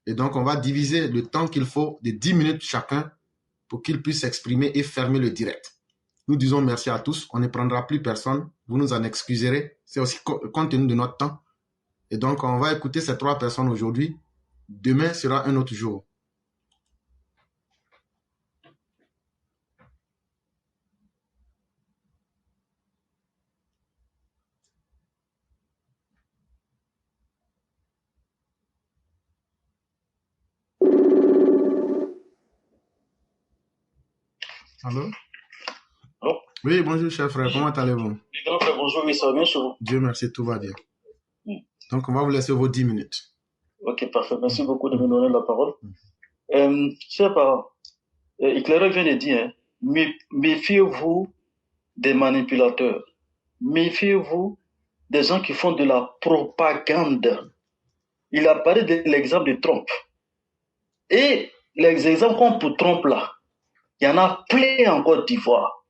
Et donc, on va diviser le temps qu'il faut de 10 minutes chacun pour qu'ils puissent s'exprimer et fermer le direct. Nous disons merci à tous. On ne prendra plus personne. Vous nous en excuserez. C'est aussi compte tenu de notre temps. Et donc, on va écouter ces 3 personnes aujourd'hui. Demain sera un autre jour. Allô? Allô? Oui, bonjour, cher frère. Comment allez-vous? Bonjour, oui, ça va bien chez vous? Dieu merci, tout va bien. Donc, on va vous laisser vos 10 minutes. Ok, parfait. Merci beaucoup de me donner la parole. Cher parent, Éclaireur vient de dire, hein, méfiez-vous des manipulateurs. Méfiez-vous des gens qui font de la propagande. Il a parlé de l'exemple de Trump. Et les exemples comme pour Trump là, il y en a plein en Côte d'Ivoire.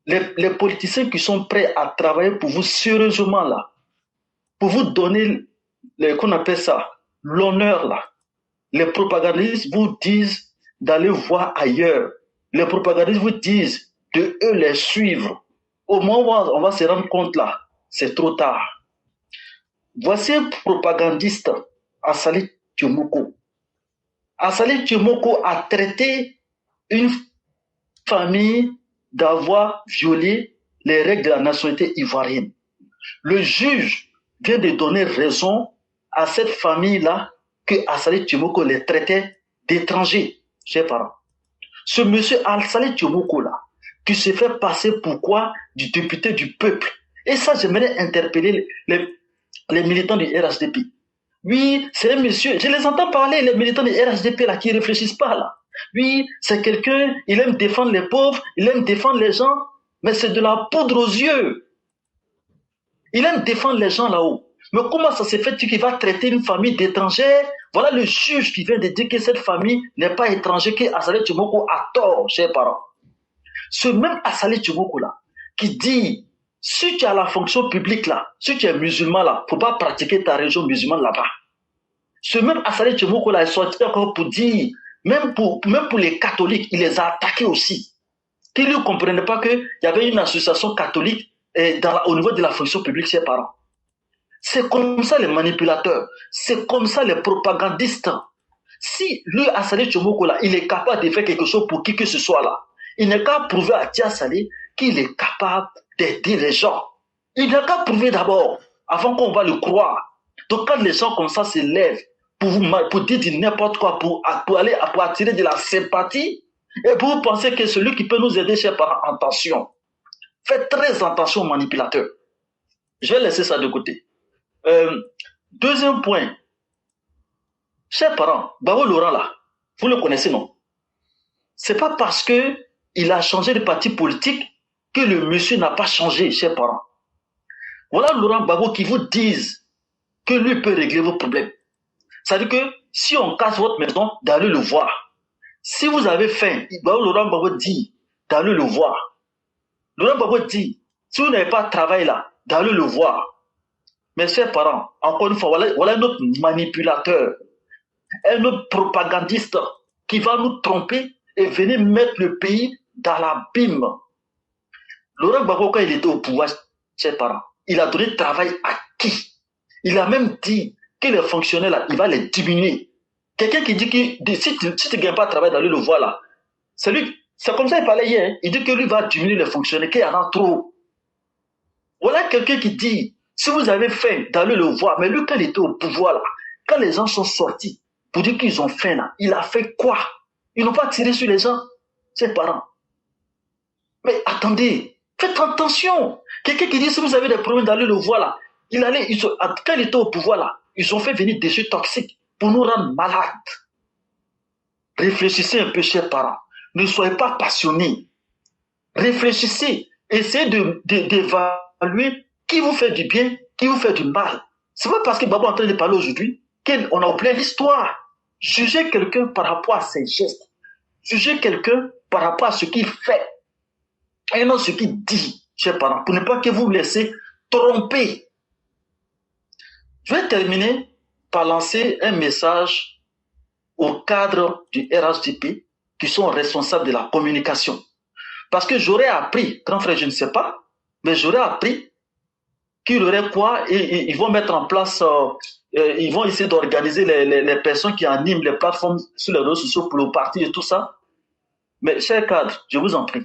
Les politiciens qui sont prêts à travailler pour vous sérieusement là, pour vous donner, qu'on appelle ça, l'honneur là. Les propagandistes vous disent d'aller voir ailleurs. Les propagandistes vous disent de eux les suivre. au moment où on va se rendre compte là, c'est trop tard. Voici un propagandiste, Assali Tchomoko. Assali Tchomoko a traité une famille d'avoir violé les règles de la nationalité ivoirienne. Le juge vient de donner raison à cette famille-là que Assali Tchomoko les traitait d'étrangers, chers parents. Ce monsieur Assali Tchomoko là, qui se fait passer pour quoi? Du député du peuple. Et ça, j'aimerais interpeller les militants du RHDP. Oui, c'est un monsieur, je les entends parler, les militants du RHDP là, qui ne réfléchissent pas là. Oui, c'est quelqu'un, il aime défendre les pauvres, il aime défendre les gens, mais c'est de la poudre aux yeux. Il aime défendre les gens là-haut. Mais comment ça se fait qu'il va traiter une famille d'étrangers? Voilà le juge qui vient de dire que cette famille n'est pas étrangère, que Assali Tchomoko a tort, chers parents. Ce même Assali Tchomoko là, qui dit, si tu as la fonction publique là, si tu es musulman là, faut pas pratiquer ta religion musulmane là-bas. Ce même Assali Tchomoko là est sorti encore pour dire, même pour les catholiques, il les a attaqués aussi. Qu'ils ne comprenaient pas qu'il y avait une association catholique au niveau de la fonction publique, chers parents. C'est comme ça les manipulateurs, c'est comme ça les propagandistes. Si lui, Assali Tchomoko là, il est capable de faire quelque chose pour qui que ce soit là, il n'est qu'à prouver à Tia Saleh qu'il est capable d'aider les gens. Il n'a qu'à prouver d'abord, avant qu'on va le croire. Donc quand les gens comme ça se lèvent pour dire n'importe quoi, pour attirer de la sympathie, et pour penser que celui qui peut nous aider, chers parents, attention. Faites très attention aux manipulateurs. Je vais laisser ça de côté. Deuxième point. Chers parents, Babo Laurent là, vous le connaissez, non? C'est pas parce que il a changé de parti politique que le monsieur n'a pas changé, chers parents. Voilà Laurent Gbagbo qui vous disent que lui peut régler vos problèmes. C'est-à-dire que si on casse votre maison, d'aller le voir. Si vous avez faim, Laurent Gbagbo dit d'aller le voir. Laurent Gbagbo dit, si vous n'avez pas de travail là, d'aller le voir. Mais chers parents, encore une fois, voilà notre manipulateur, un autre propagandiste qui va nous tromper et venir mettre le pays dans l'abîme. Laurent Gbagbo, quand il était au pouvoir, chers parents, il a donné travail à qui? Il a même dit que les fonctionnaires là, il va les diminuer. Quelqu'un qui dit que si tu ne gagnes pas de travail, d'aller le voir là, c'est comme ça qu'il parlait hier. Hein? Il dit que lui va diminuer les fonctionnaires, qu'il y en a trop. Voilà quelqu'un qui dit, si vous avez faim, d'aller le voir. Mais lui, quand il était au pouvoir là, quand les gens sont sortis pour dire qu'ils ont faim là, il a fait quoi? Ils n'ont pas tiré sur les gens, ses parents. Mais attendez, faites attention. Quelqu'un qui dit, si vous avez des problèmes d'aller le voir là, quand il était au pouvoir là, ils ont fait venir des déchets toxiques pour nous rendre malades. Réfléchissez un peu, chers parents. Ne soyez pas passionnés. Réfléchissez. Essayez d'évaluer qui vous fait du bien, qui vous fait du mal. C'est pas parce que Babo est en train de parler aujourd'hui qu'on a oublié l'histoire. Jugez quelqu'un par rapport à ses gestes. Jugez quelqu'un par rapport à ce qu'il fait. Et non ce qu'il dit, chers parents, pour ne pas que vous vous laissez tromper. Je vais terminer par lancer un message aux cadres du RHDP qui sont responsables de la communication. Parce que j'aurais appris, grand frère, je ne sais pas, mais j'aurais appris qu'il y aurait quoi, et ils vont mettre en place, ils vont essayer d'organiser les personnes qui animent les plateformes sur les réseaux sociaux pour le parti et tout ça. Mais chers cadres, je vous en prie,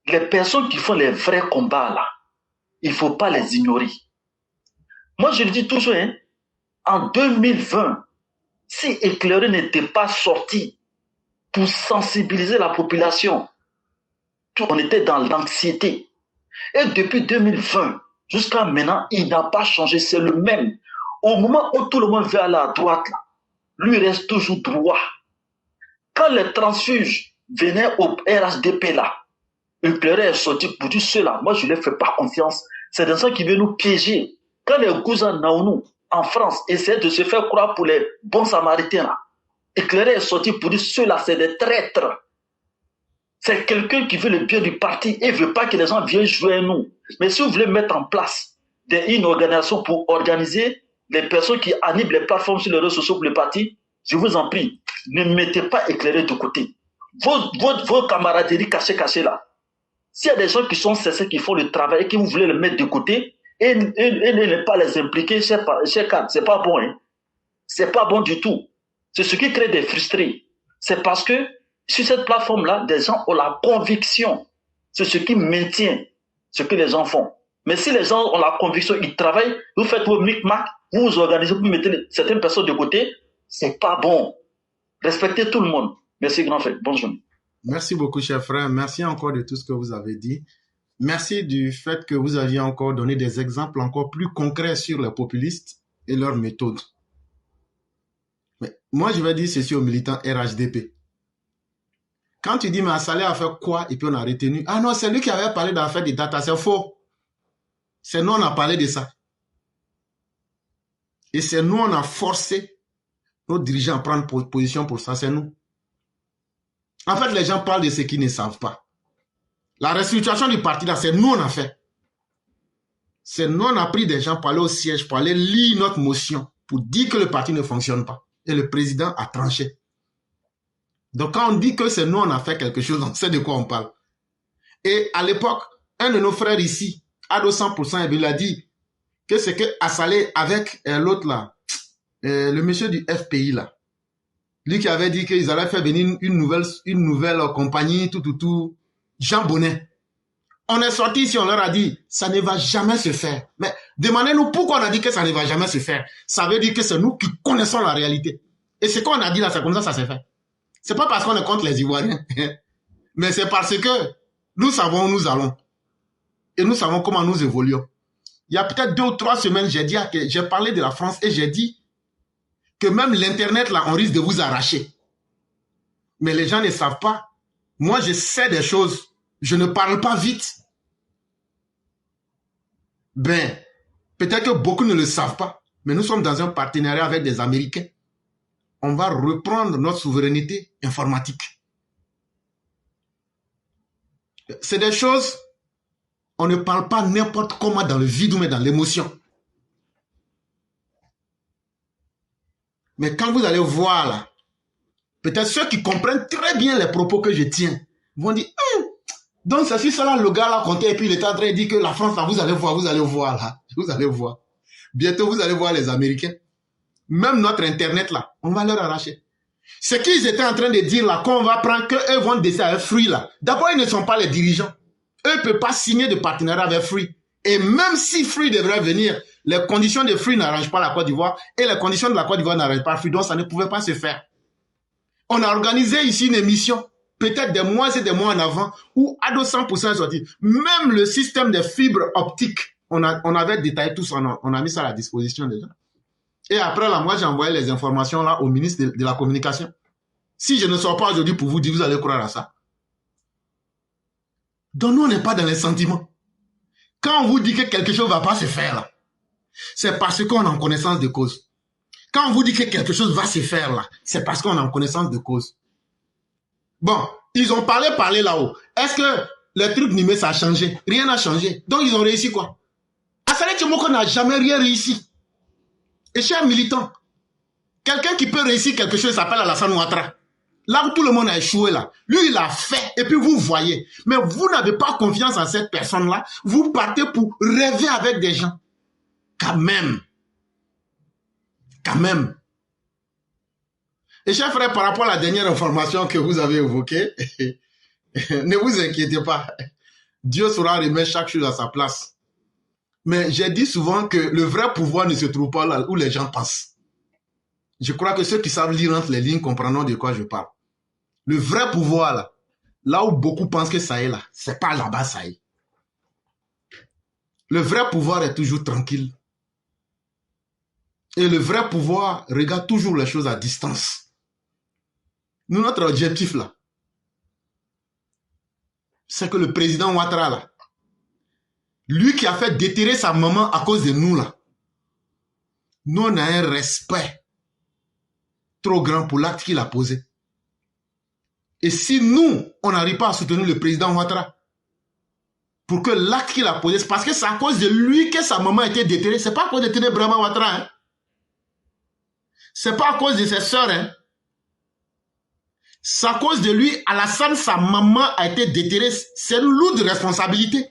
les personnes qui font les vrais combats là, il ne faut pas les ignorer. Moi, je le dis toujours, hein, en 2020, si Éclairé n'était pas sorti pour sensibiliser la population, on était dans l'anxiété. Et depuis 2020, jusqu'à maintenant, il n'a pas changé, c'est le même. Au moment où tout le monde veut aller à droite, là, lui reste toujours droit. Quand les transfuges venaient au RHDP là, Éclairé est sorti pour dire cela. Moi, je ne leur fais pas confiance. C'est des gens qui veulent nous piéger. Quand les Gouzan Naounou, en France, essayaient de se faire croire pour les bons samaritains là, Éclairé est sorti pour dire ceux-là, c'est des traîtres. C'est quelqu'un qui veut le bien du parti et ne veut pas que les gens viennent jouer à nous. Mais si vous voulez mettre en place une organisation pour organiser les personnes qui animent les plateformes sur les réseaux sociaux pour le parti, je vous en prie, ne mettez pas Éclairé de côté. Vos camaraderies cachées là, S'il y a des gens qui sont censés, qui font le travail et que vous voulez les mettre de côté et ne pas les impliquer, c'est pas bon. Hein. C'est pas bon du tout. C'est ce qui crée des frustrés. C'est parce que sur cette plateforme-là, des gens ont la conviction. C'est ce qui maintient ce que les gens font. Mais si les gens ont la conviction, ils travaillent, vous faites vos micmacs, vous vous organisez, vous mettez certaines personnes de côté, c'est pas bon. Respectez tout le monde. Merci, grand frère. Bonne journée. Merci beaucoup, cher frère. Merci encore de tout ce que vous avez dit. Merci du fait que vous aviez encore donné des exemples encore plus concrets sur les populistes et leurs méthodes. Mais moi, je vais dire ceci aux militants RHDP. Quand tu dis, mais Saleh a fait quoi et puis on a retenu. Ah non, c'est lui qui avait parlé d'affaires des data, c'est faux. C'est nous, on a parlé de ça. Et c'est nous, on a forcé nos dirigeants à prendre position pour ça, c'est nous. En fait, les gens parlent de ce qu'ils ne savent pas. La restructuration du parti, là, c'est nous, on a fait. C'est nous, on a pris des gens pour aller au siège, pour aller lire notre motion, pour dire que le parti ne fonctionne pas. Et le président a tranché. Donc, quand on dit que c'est nous, on a fait quelque chose, on sait de quoi on parle. Et à l'époque, un de nos frères ici, Ado 100%, il a dit que c'est que Assalé avec l'autre là, le monsieur du FPI là, lui qui avait dit qu'ils allaient faire venir une nouvelle compagnie, tout, Jean Bonnet. On est sorti ici, on leur a dit, ça ne va jamais se faire. Mais demandez-nous pourquoi on a dit que ça ne va jamais se faire. Ça veut dire que c'est nous qui connaissons la réalité. Et ce qu'on a dit là, c'est comme ça s'est fait. C'est pas parce qu'on est contre les Ivoiriens, mais c'est parce que nous savons où nous allons. Et nous savons comment nous évoluons. Il y a peut-être 2 ou 3 semaines, j'ai parlé de la France et j'ai dit que même l'Internet, là, on risque de vous arracher. Mais les gens ne savent pas. Moi, je sais des choses. Je ne parle pas vite. Ben, peut-être que beaucoup ne le savent pas. Mais nous sommes dans un partenariat avec des Américains. On va reprendre notre souveraineté informatique. C'est des choses, on ne parle pas n'importe comment dans le vide ou mais dans l'émotion. Mais quand vous allez voir là, peut-être ceux qui comprennent très bien les propos que je tiens vont dire, donc c'est si cela le gars là comptait et puis il est en train de dire que la France là, vous allez voir là, vous allez voir. Bientôt vous allez voir les Américains. Même notre Internet là, on va leur arracher. Ce qu'ils étaient en train de dire là, qu'on va prendre, qu'eux vont décider avec Free là. D'abord, ils ne sont pas les dirigeants. Eux ne peuvent pas signer de partenariat avec Free. Et même si Free devrait venir, les conditions de Free n'arrangent pas la Côte d'Ivoire et les conditions de la Côte d'Ivoire n'arrangent pas Free. Donc, ça ne pouvait pas se faire. On a organisé ici une émission, peut-être des mois et des mois en avant, où Ado 100% est sorti. Même le système de fibres optiques, on avait détaillé tout ça, on a mis ça à la disposition des gens. Et après, là, moi, j'ai envoyé les informations là au ministre de la Communication. Si je ne sors pas aujourd'hui pour vous dire, vous allez croire à ça. Donc, nous, on n'est pas dans les sentiments. Quand on vous dit que quelque chose ne va pas se faire, là, c'est parce qu'on est en connaissance de cause. Quand on vous dit que quelque chose va se faire, là, c'est parce qu'on est en connaissance de cause. Bon, ils ont parlé là-haut. Est-ce que le truc numé, ça a changé? Rien n'a changé. Donc, ils ont réussi quoi? Assalé Tchimoko n'a jamais rien réussi. Et chers militants, quelqu'un qui peut réussir quelque chose s'appelle Alassane Ouattara. Là où tout le monde a échoué là, lui il a fait et puis vous voyez. Mais vous n'avez pas confiance en cette personne-là. Vous partez pour rêver avec des gens. Quand même. Et chers frères, par rapport à la dernière information que vous avez évoquée, ne vous inquiétez pas. Dieu saura remettre chaque chose à sa place. Mais j'ai dit souvent que le vrai pouvoir ne se trouve pas là où les gens pensent. Je crois que ceux qui savent lire entre les lignes comprendront de quoi je parle. Le vrai pouvoir, là où beaucoup pensent que ça est là, c'est pas là-bas ça est. Le vrai pouvoir est toujours tranquille. Et le vrai pouvoir regarde toujours les choses à distance. Nous, notre objectif là, c'est que le président Ouattara là, lui qui a fait déterrer sa maman à cause de nous là, nous on a un respect trop grand pour l'acte qu'il a posé. Et si nous, on n'arrive pas à soutenir le président Ouattara pour que l'acte qu'il a posé, c'est parce que c'est à cause de lui que sa maman a été déterrée. C'est pas à cause de Téné Brahma Ouattara. Hein? C'est pas à cause de ses sœurs. Hein? C'est à cause de lui, Alassane, sa maman a été déterrée. C'est une lourde responsabilité.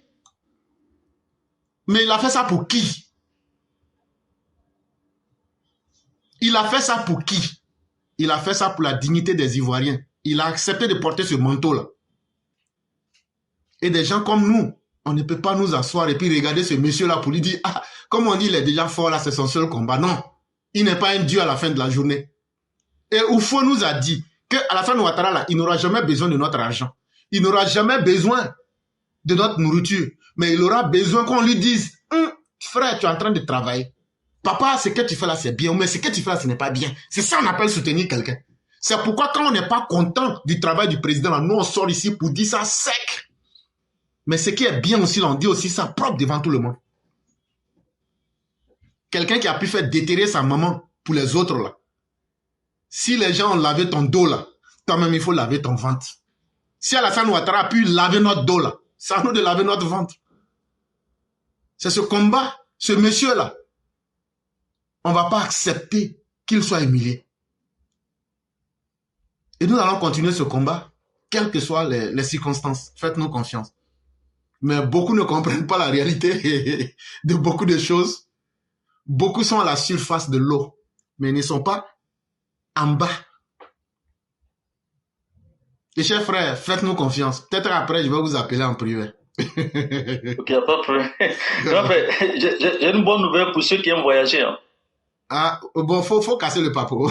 Mais il a fait ça pour qui? Il a fait ça pour qui? Il a fait ça pour la dignité des Ivoiriens. Il a accepté de porter ce manteau-là. Et des gens comme nous, on ne peut pas nous asseoir et puis regarder ce monsieur-là pour lui dire, ah, comme on dit, il est déjà fort là, c'est son seul combat. Non, il n'est pas un dieu à la fin de la journée. Et Oufo nous a dit qu'Alassane Ouattara, là, il n'aura jamais besoin de notre argent. Il n'aura jamais besoin de notre nourriture. Mais il aura besoin qu'on lui dise, frère, tu es en train de travailler. Papa, ce que tu fais là, c'est bien. Mais ce que tu fais là, ce n'est pas bien. C'est ça qu'on appelle soutenir quelqu'un. C'est pourquoi quand on n'est pas content du travail du président, là, nous, on sort ici pour dire ça sec. Mais ce qui est bien aussi, là, on dit aussi ça propre devant tout le monde. Quelqu'un qui a pu faire déterrer sa maman pour les autres, là. Si les gens ont lavé ton dos, là, toi-même, il faut laver ton ventre. Si Alassane Ouattara a pu laver notre dos, là, c'est à nous de laver notre ventre. C'est ce combat, ce monsieur-là. On ne va pas accepter qu'il soit humilié. Et nous allons continuer ce combat, quelles que soient les circonstances. Faites-nous confiance. Mais beaucoup ne comprennent pas la réalité de beaucoup de choses. Beaucoup sont à la surface de l'eau, mais ils ne sont pas en bas. Et chers frères, faites-nous confiance. Peut-être après, je vais vous appeler en privé. Ok, pas de problème. Non, mais j'ai une bonne nouvelle pour ceux qui aiment voyager. Hein. Ah, bon, faut casser le papeau.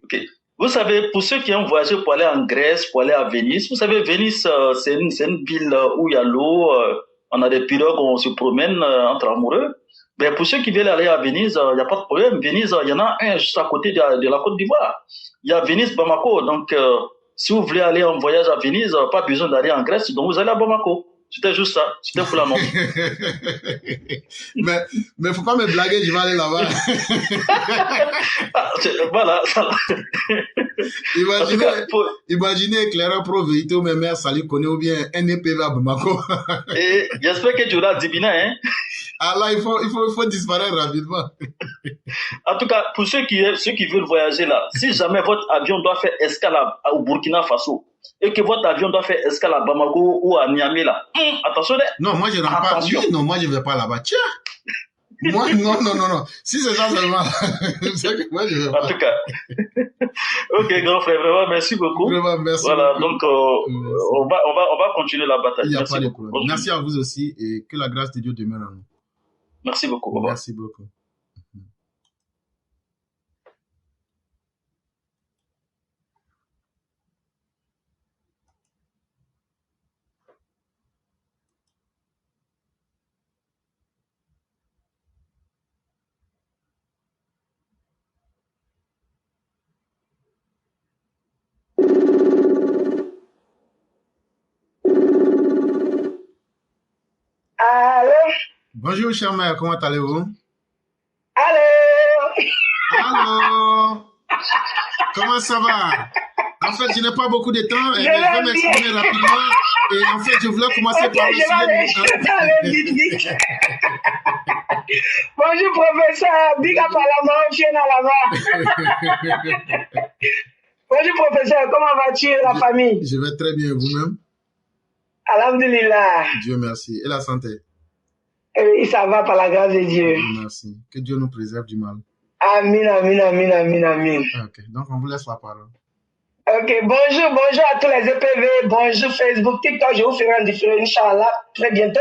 Ok. Vous savez, pour ceux qui aiment voyager pour aller en Grèce, pour aller à Venise, vous savez, Venise, c'est une ville où il y a l'eau, on a des pirogues, on se promène entre amoureux. Mais pour ceux qui veulent aller à Venise, il n'y a pas de problème. Venise, il y en a un juste à côté de la Côte d'Ivoire. Il y a Venise, Bamako. Donc, si vous voulez aller en voyage à Venise, pas besoin d'aller en Grèce, donc vous allez à Bamako. C'était juste ça. C'était pour l'annonce. mais faut pas me blaguer, je vais aller là-bas. Voilà. Imaginez éclaireur pro vérité ou même mère Sali connaît ou bien NEPV à Bamako. Et j'espère que tu auras Dibina, hein. Ah là, il faut disparaître rapidement. En tout cas, pour ceux qui veulent voyager là, si jamais votre avion doit faire escale au Burkina Faso, et que votre avion doit faire escale à Bamako ou à Niamey là, attention. Non, moi je rentre pas. Non, moi je vais pas là-bas. Tiens. Moi, non. Si c'est ça seulement, c'est que moi je vais pas. En tout cas. Ok, grand frère, vraiment, merci beaucoup. Vraiment, merci. Voilà, beaucoup. donc on va continuer la bataille. Il n'y a pas de problème. Merci à vous aussi et que la grâce de Dieu demeure en nous. Merci beaucoup. Merci beaucoup. Allô? Bonjour, chère mère, comment allez-vous? Allô? Comment ça va? En fait, je n'ai pas beaucoup de temps et je vais m'exprimer rapidement. Et en fait, je voulais commencer par le sujet. Bonjour, professeur. Big up à la main, viens à la main. Bonjour, professeur. Comment vas-tu, la famille? Je vais très bien, vous-même? Alhamdulillah. Dieu merci. Et la santé? Oui, ça va par la grâce de Dieu. Merci. Que Dieu nous préserve du mal. Amin. Ok, donc on vous laisse la parole. Ok, bonjour à tous les EPV, bonjour Facebook, TikTok, je vous ferai un différent, Inch'Allah, très bientôt.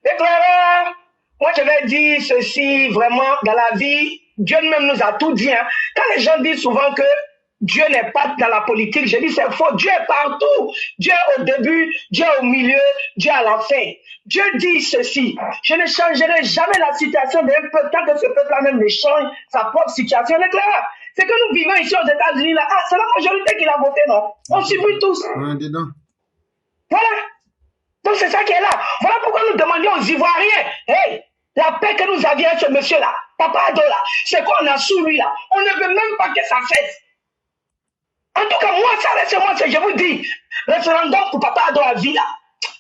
Déclareur, moi je vais dire ceci, vraiment, dans la vie, Dieu même nous a tout dit. Hein. Quand les gens disent souvent que Dieu n'est pas dans la politique, je dis c'est faux, Dieu est partout. Dieu est au début, Dieu est au milieu, Dieu est à la fin. Dieu dit ceci, je ne changerai jamais la situation d'un peuple tant que ce peuple-là même ne change sa propre situation. Déclareur, c'est que nous vivons ici aux États-Unis, là. Ah, c'est la majorité qui l'a voté, non? On subit tous. Voilà. Donc c'est ça qui est là. Voilà pourquoi nous demandions aux Ivoiriens, hey, la paix que nous avions avec ce monsieur-là, Papa Ado, là, c'est qu'on a sous lui, là. On ne veut même pas que ça cesse. En tout cas, moi, ça reste moi, je vous dis, référendum pour Papa Ado à vie, là.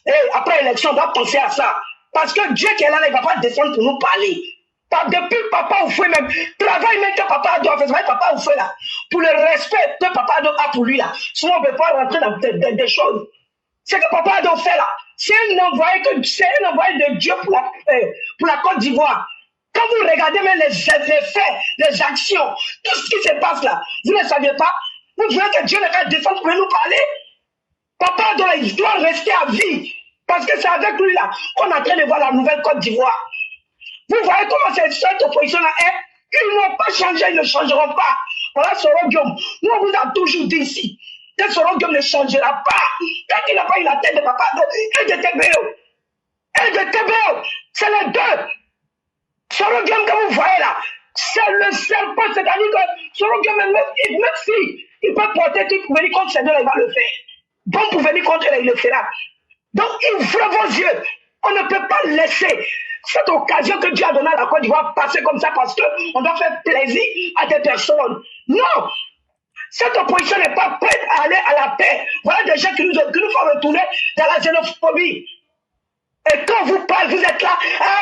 Et après l'élection, on doit penser à ça. Parce que Dieu qui est là, il ne va pas descendre pour nous parler. Depuis Papa Oufoué même, travail même que Papa Ado a fait, Papa Oufoué là, pour le respect que Papa Ado a pour lui là. Sinon on ne peut pas rentrer dans des choses. C'est que Papa Ado fait là. C'est un envoyé de Dieu pour la Côte d'Ivoire. Quand vous regardez même les faits, les actions, tout ce qui se passe là, vous ne saviez pas. Vous voulez que Dieu le descende pour nous parler. Papa Ado, il doit rester à vie. Parce que c'est avec lui là qu'on est en train de voir la nouvelle Côte d'Ivoire. Vous voyez comment cette opposition-là est? Ils n'ont pas changé, ils ne changeront pas. Voilà Soro Diom. Nous, on vous a toujours dit ici que Soro Diom ne changera pas. Tant qu'il n'a pas eu la tête de Papa Ado et de TBO. Et de TBO. C'est les deux. Soro Diom que vous voyez là, c'est le serpent. C'est-à-dire que Soro Diom, même si il peut porter tout pour venir contre ces deux, il va le faire. Bon pour venir contre eux, il le fera. Donc, ouvrez vos yeux. On ne peut pas laisser cette occasion que Dieu a donnée à la Côte d'Ivoire passer comme ça parce qu'on doit faire plaisir à des personnes. Non! Cette opposition n'est pas prête à aller à la paix. Voilà des gens qui nous font retourner dans la xénophobie. Et quand vous parlez, vous êtes là,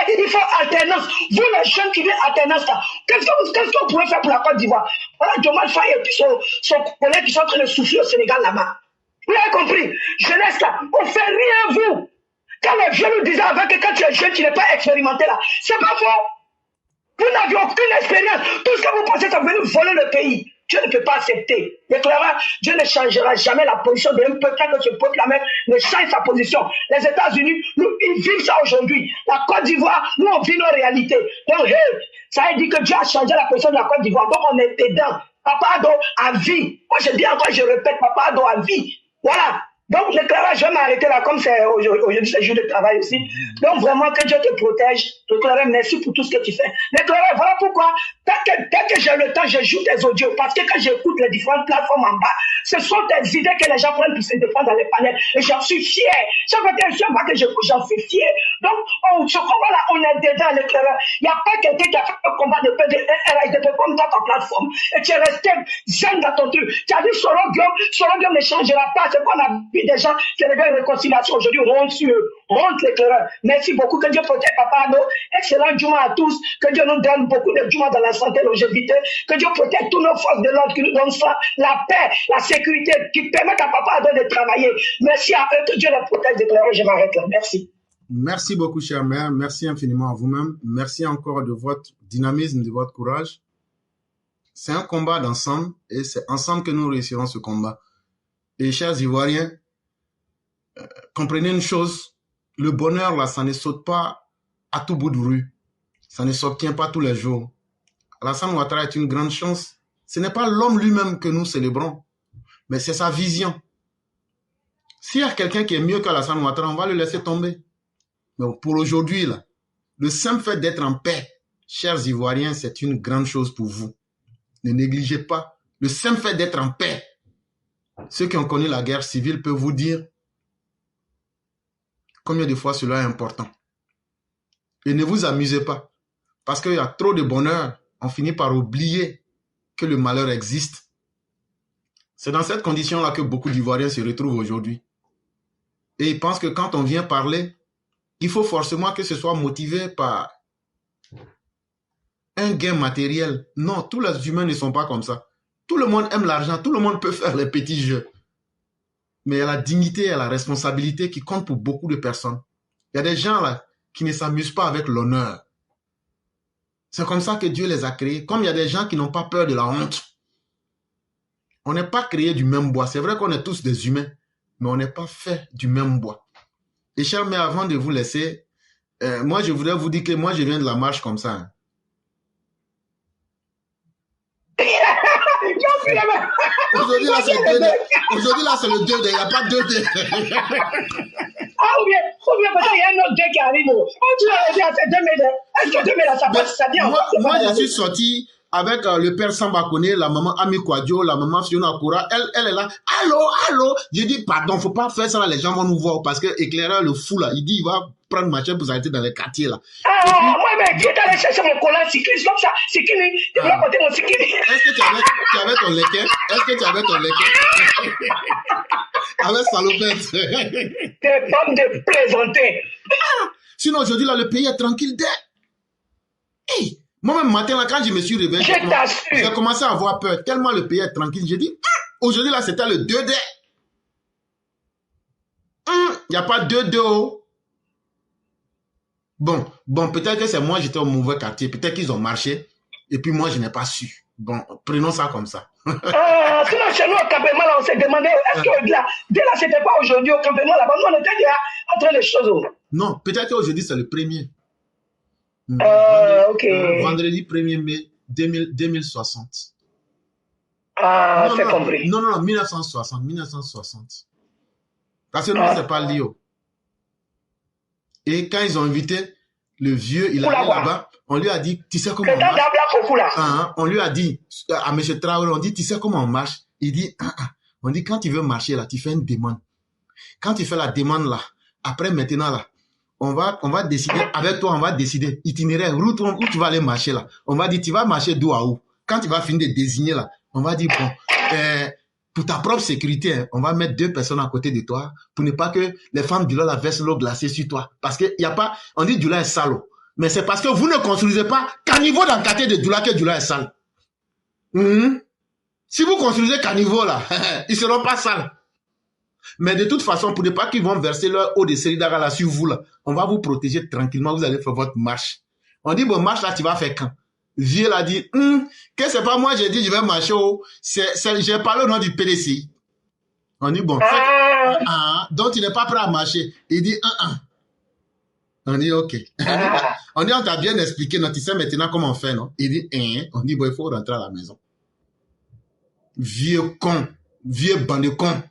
il faut alternance. Vous, les jeunes qui viennent alternance là, qu'est-ce que vous pouvez faire pour la Côte d'Ivoire? Voilà Diomaye Faye et puis son collègue qui sont en train de souffrir au Sénégal là-bas. Vous avez compris? Jeunesse là, on ne fait rien vous. Quand les jeunes nous disaient avant que quand tu es jeune, tu n'es pas expérimenté là, c'est pas faux. Vous n'avez aucune expérience. Tout ce que vous pensez, ça va venir voler le pays. Dieu ne peut pas accepter. Déclarant, Dieu ne changera jamais la position d'un peuple tant que ce peuple-là même ne change sa position. Les États-Unis, ils vivent ça aujourd'hui. La Côte d'Ivoire, nous, on vit nos réalités. Donc, ça veut dire que Dieu a changé la position de la Côte d'Ivoire. Donc, on est dedans. Papa Ado à vie. Moi, je dis encore, je répète, Papa Ado à vie. Voilà. Donc, Déclarant, je vais m'arrêter là, comme c'est aujourd'hui, c'est jour de travail aussi. Donc, vraiment, que Dieu te protège. Déclarant, merci pour tout ce que tu fais. Déclarant, voilà pourquoi, dès que j'ai le temps, je joue tes audios. Parce que quand j'écoute les différentes plateformes en bas, ce sont des idées que les gens prennent pour se défendre dans les panels. Et j'en suis fier. Chaque fois que j'écoute, j'en suis fier. Donc, ce combat-là, on est dedans, Déclarant. Il n'y a pas quelqu'un qui a fait un combat de RHDP comme toi, ta plateforme. Et tu es resté zen dans ton truc. Tu as dit, Soro Diom ne changera pas. C'est qu'on a des gens qui regardent une réconciliation aujourd'hui, honte sur eux, honte l'éclaireur. Merci beaucoup, que Dieu protège Papa Ado. Excellent Juma à tous, que Dieu nous donne beaucoup de Juma dans la santé, longévité, que Dieu protège toutes nos forces de l'ordre qui nous donnent ça, la paix, la sécurité, qui permettent à Papa Ado de travailler. Merci à eux, que Dieu les protège, l'éclaireur. Je m'arrête là. Merci. Merci beaucoup, cher maire. Merci infiniment à vous-même. Merci encore de votre dynamisme, de votre courage. C'est un combat d'ensemble et c'est ensemble que nous réussirons ce combat. Et chers Ivoiriens, comprenez une chose, le bonheur là, ça ne saute pas à tout bout de rue. Ça ne s'obtient pas tous les jours. Alassane Ouattara est une grande chance. Ce n'est pas l'homme lui-même que nous célébrons, mais c'est sa vision. S'il y a quelqu'un qui est mieux qu'Alassane Ouattara, on va le laisser tomber. Mais pour aujourd'hui, là, le simple fait d'être en paix, chers Ivoiriens, c'est une grande chose pour vous. Ne négligez pas. Le simple fait d'être en paix. Ceux qui ont connu la guerre civile peuvent vous dire combien de fois cela est important. Et ne vous amusez pas. Parce qu'il y a trop de bonheur, on finit par oublier que le malheur existe. C'est dans cette condition-là que beaucoup d'Ivoiriens se retrouvent aujourd'hui. Et ils pensent que quand on vient parler, il faut forcément que ce soit motivé par un gain matériel. Non, tous les humains ne sont pas comme ça. Tout le monde aime l'argent, tout le monde peut faire les petits jeux. Mais il y a la dignité et la responsabilité qui comptent pour beaucoup de personnes. Il y a des gens là qui ne s'amusent pas avec l'honneur. C'est comme ça que Dieu les a créés. Comme il y a des gens qui n'ont pas peur de la honte. On n'est pas créés du même bois. C'est vrai qu'on est tous des humains, mais on n'est pas fait du même bois. Et chers, mais avant de vous laisser, moi je voudrais vous dire que moi je viens de la marche comme ça. Hein. Aujourd'hui là c'est le 2D. Aujourd'hui là c'est le 2D. Il n'y a pas 2D. Ah ou bien peut-être il y a un autre 2 qui arrive. Tu vas dire à ces 2 mètres. Est-ce que 2 mètres ça vient? Moi je suis sorti avec le père Samba Kone, la maman Ami Kwadjo, la maman Fiona Koura. Elle est là. Allô. J'ai dit pardon, faut pas faire ça là, les gens vont nous voir parce que éclaireur le fou là, il dit il va prendre ma chaîne pour s'arrêter dans les quartiers là. Moi mais qui est allé chercher mon collant cycliste comme ça, c'est qui tu vas porter mon cycliste. Est-ce que tu avais ton leket? Est-ce que tu avais ton leket? Avec salopette. T'es bonne de plaisanter. Sinon aujourd'hui là le pays est tranquille. Hey, moi-même, matin, là, quand je me suis réveillé, Je t'assure. j'ai commencé à avoir peur, tellement le pays est tranquille. J'ai dit, aujourd'hui, là, c'était le 2D. Il n'y a pas 2-2. Bon, peut-être que c'est moi, j'étais au mauvais quartier. Peut-être qu'ils ont marché. Et puis moi, je n'ai pas su. Bon, prenons ça comme ça. Sinon, chez nous, au campement, là, on s'est demandé, est-ce que là, dès là, c'était pas aujourd'hui au campement, là-bas, nous, on était déjà en train de choses. Non, peut-être qu'aujourd'hui, c'est le 1er. Ok. Vendredi 1er mai 2060. Ah, Non, c'est non, compris. non, 1960. Parce que nous, c'est pas Lio. Et quand ils ont invité le vieux, il allait là-bas, on lui a dit, tu sais comment on marche? On lui a dit, à M. Traoré, on dit, tu sais comment on marche? Il dit, on dit, quand tu veux marcher là, tu fais une demande. Quand tu fais la demande là, après maintenant là, on va décider, avec toi, on va décider, itinéraire, route où tu vas aller marcher là. On va dire, tu vas marcher d'où à où? Quand tu vas finir de désigner là, on va dire, bon, pour ta propre sécurité, hein, on va mettre 2 personnes à côté de toi pour ne pas que les femmes du la versent l'eau glacée sur toi. Parce qu'il n'y a pas, on dit Dula est sale. Mais c'est parce que vous ne construisez pas caniveau dans le quartier de Dula que Dula est sale. Si vous construisez caniveau là, ils ne seront pas sales. Mais de toute façon, pour ne pas qu'ils vont verser leur eau de Seridaga là sur vous là, on va vous protéger tranquillement, vous allez faire votre marche. On dit, bon, marche là, tu vas faire quand? Vieux l'a dit, que c'est pas moi, j'ai dit, je vais marcher, j'ai parlé au nom du PDCI. On dit, bon, donc tu n'es pas prêt à marcher. Il dit, On dit, ok. On dit, on t'a bien expliqué, non, tu sais maintenant comment on fait, non? Il dit, on dit, bon, il faut rentrer à la maison. Vieux con, vieux bande de con.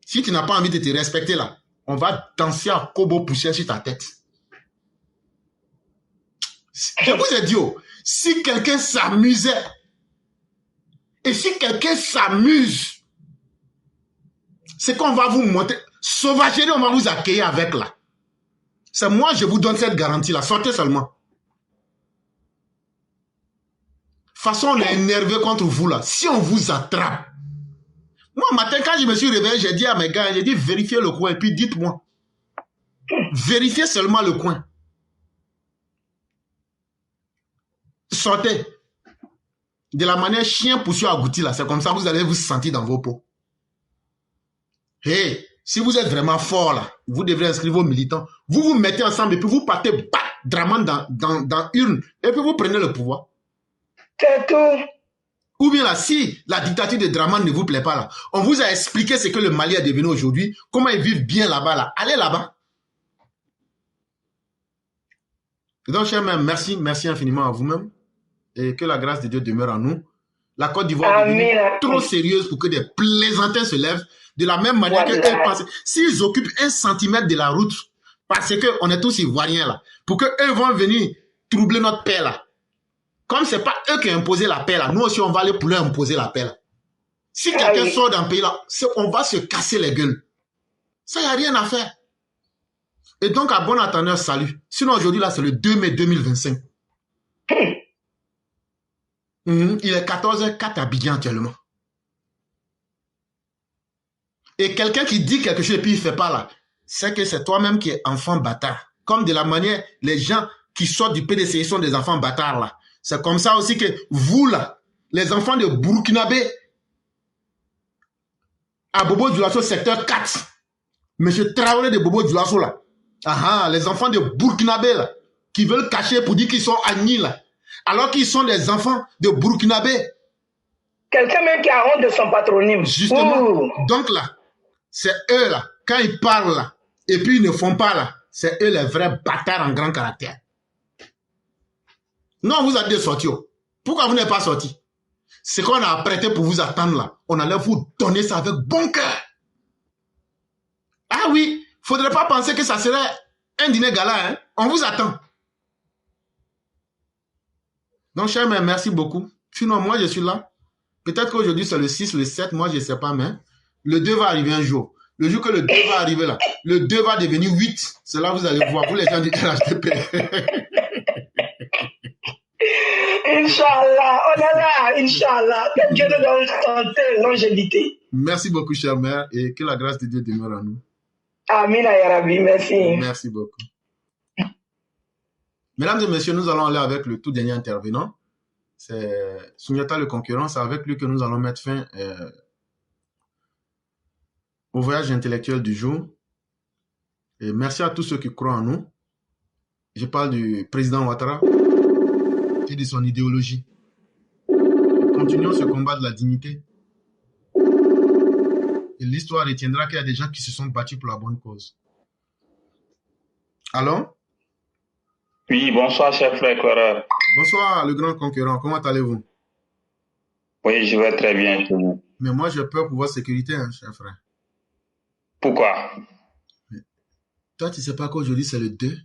Si tu n'as pas envie de te respecter là, on va danser à Kobo poussière sur ta tête. Je vous ai dit, si quelqu'un s'amusait, et si quelqu'un s'amuse, c'est qu'on va vous montrer, sauvagerie, on va vous accueillir avec là. C'est moi, je vous donne cette garantie-là. Sortez seulement. De toute façon, on est énervé contre vous là. Si on vous attrape. Moi, matin, quand je me suis réveillé, j'ai dit à mes gars, j'ai dit, vérifiez le coin et puis dites-moi. Vérifiez seulement le coin. Sortez. De la manière chien poussé agouti là. C'est comme ça que vous allez vous sentir dans vos peaux. Hey, si vous êtes vraiment fort là, vous devrez inscrire vos militants. Vous vous mettez ensemble et puis vous partez Draman dans urne. Et puis vous prenez le pouvoir. C'est tout. Ou bien là, si la dictature de Draman ne vous plaît pas là, on vous a expliqué ce que le Mali est devenu aujourd'hui, comment ils vivent bien là-bas là. Allez là-bas. Donc, chers mères, merci infiniment à vous-même. Et que la grâce de Dieu demeure en nous. La Côte d'Ivoire est devenue trop sérieuse pour que des plaisantins se lèvent. De la même manière que eux pensent. S'ils occupent 1 centimètre de la route, parce qu'on est tous ivoiriens là, pour qu'eux vont venir troubler notre paix là. Comme c'est pas eux qui ont imposé la paix là, nous aussi on va aller pour leur imposer la paix là. Si quelqu'un sort d'un pays là, on va se casser les gueules. Ça, y a rien à faire. Et donc, à bon entendeur, salut. Sinon, aujourd'hui, là, c'est le 2 mai 2025. Il est 14h04 à Abidjan actuellement. Et quelqu'un qui dit quelque chose et puis il ne fait pas là, c'est que c'est toi-même qui es enfant bâtard. Comme de la manière, les gens qui sortent du PDCI sont des enfants bâtards là. C'est comme ça aussi que vous là, les enfants de Burkinabé, à Bobo Dioulasso, secteur 4, Monsieur Traoré de Bobo Dioulasso là, les enfants de Burkinabé là, qui veulent cacher pour dire qu'ils sont agnis là, alors qu'ils sont des enfants de Burkinabé. Quelqu'un même qui a honte de son patronyme. Justement, donc là, c'est eux là, quand ils parlent là, et puis ils ne font pas là, c'est eux les vrais bâtards en grand caractère. Non, on vous a dit de sortir. Pourquoi vous n'êtes pas sorti? C'est qu'on a apprêté pour vous attendre là. On allait vous donner ça avec bon cœur. Ah oui, faudrait pas penser que ça serait un dîner gala, hein. On vous attend. Donc, chers mères, merci beaucoup. Sinon, moi, je suis là. Peut-être qu'aujourd'hui, c'est le 6, le 7, moi, je ne sais pas, mais le 2 va arriver un jour. Le jour que le 2 va arriver là, le 2 va devenir 8. C'est là que vous allez voir, vous les gens du LHDP. Inch'Allah, on est là, Inch'Allah. Que Dieu nous donne santé, longévité. Merci beaucoup, chère mère, et que la grâce de Dieu demeure en nous. Amin, ya Rabbi, merci. Merci beaucoup. Mesdames et messieurs, nous allons aller avec le tout dernier intervenant. C'est Sundiata le concurrent. C'est avec lui que nous allons mettre fin au voyage intellectuel du jour. Et merci à tous ceux qui croient en nous. Je parle du président Ouattara et de son idéologie. Continuons ce combat de la dignité. Et l'histoire retiendra qu'il y a des gens qui se sont battus pour la bonne cause. Allô? Oui, bonsoir, cher frère éclaireur. Bonsoir, le grand concurrent. Comment allez-vous? Oui, je vais très bien chez vous. Mais moi, j'ai peur pour votre sécurité, hein, cher frère. Pourquoi? Toi, tu ne sais pas qu'aujourd'hui, c'est le 2?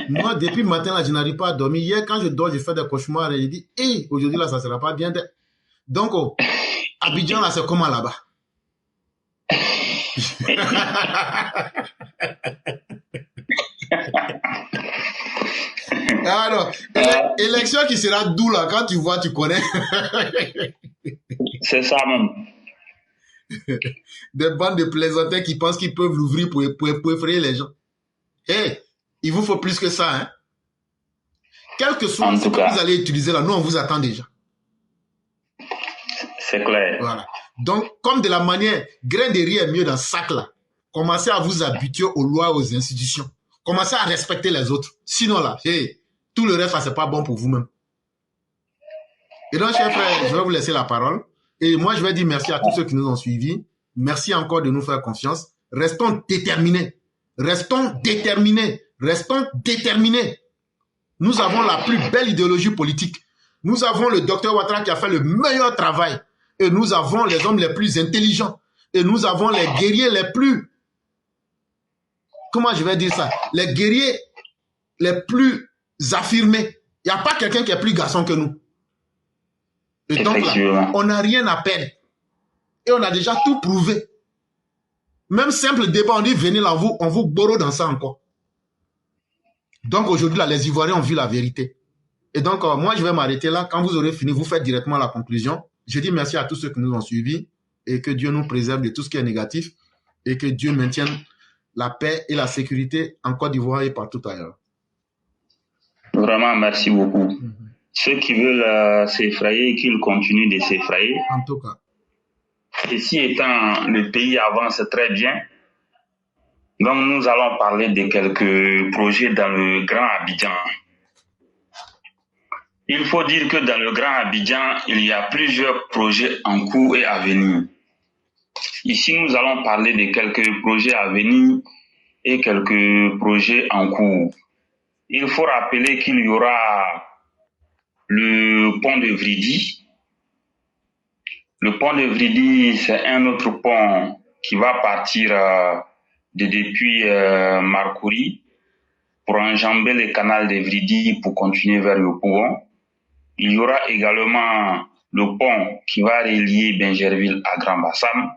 Moi, depuis le matin, là, je n'arrive pas à dormir. Hier, quand je dors, je fais des cauchemars et je dis, hey, aujourd'hui, là, ça ne sera pas bien. Donc, oh, Abidjan, là, c'est comment là-bas? Alors, élection qui sera doux, là, quand tu vois, tu connais. C'est ça même. Des bandes de plaisantins qui pensent qu'ils peuvent l'ouvrir pour effrayer les gens. Hey, il vous faut plus que ça, hein? Quel que soit ce que vous allez utiliser là, nous, on vous attend déjà. C'est clair. Voilà. Donc, comme de la manière, grain de riz est mieux dans ce sac là, commencez à vous habituer aux lois, aux institutions. Commencez à respecter les autres. Sinon là, hey, tout le reste, c'est pas bon pour vous-même. Et donc, chers frères, je vais vous laisser la parole. Et moi, je vais dire merci à tous ceux qui nous ont suivis. Merci encore de nous faire confiance. Restons déterminés. Restons déterminés. Restons déterminés. Nous avons la plus belle idéologie politique. Nous avons le docteur Ouattara qui a fait le meilleur travail. Et nous avons les hommes les plus intelligents. Et nous avons les guerriers les plus... Comment je vais dire ça? Les guerriers les plus affirmés. Il n'y a pas quelqu'un qui est plus garçon que nous. Et donc là, on n'a rien à perdre. Et on a déjà tout prouvé. Même simple débat, on dit venez là, on vous borrow dans ça encore. Donc aujourd'hui, là, les Ivoiriens ont vu la vérité. Et donc, moi, je vais m'arrêter là. Quand vous aurez fini, vous faites directement la conclusion. Je dis merci à tous ceux qui nous ont suivis et que Dieu nous préserve de tout ce qui est négatif et que Dieu maintienne la paix et la sécurité en Côte d'Ivoire et partout ailleurs. Vraiment, merci beaucoup. Ceux qui veulent s'effrayer, qu'ils continuent de s'effrayer. En tout cas. Ceci étant, le pays avance très bien. Donc, nous allons parler de quelques projets dans le Grand Abidjan. Il faut dire que dans le Grand Abidjan, il y a plusieurs projets en cours et à venir. Ici, nous allons parler de quelques projets à venir et quelques projets en cours. Il faut rappeler qu'il y aura le pont de Vridi. Le pont de Vridi, c'est un autre pont qui va partir depuis Marcouri pour enjamber le canal de Vridi pour continuer vers le Pougon. Il y aura également le pont qui va relier Benjerville à Grand Bassam.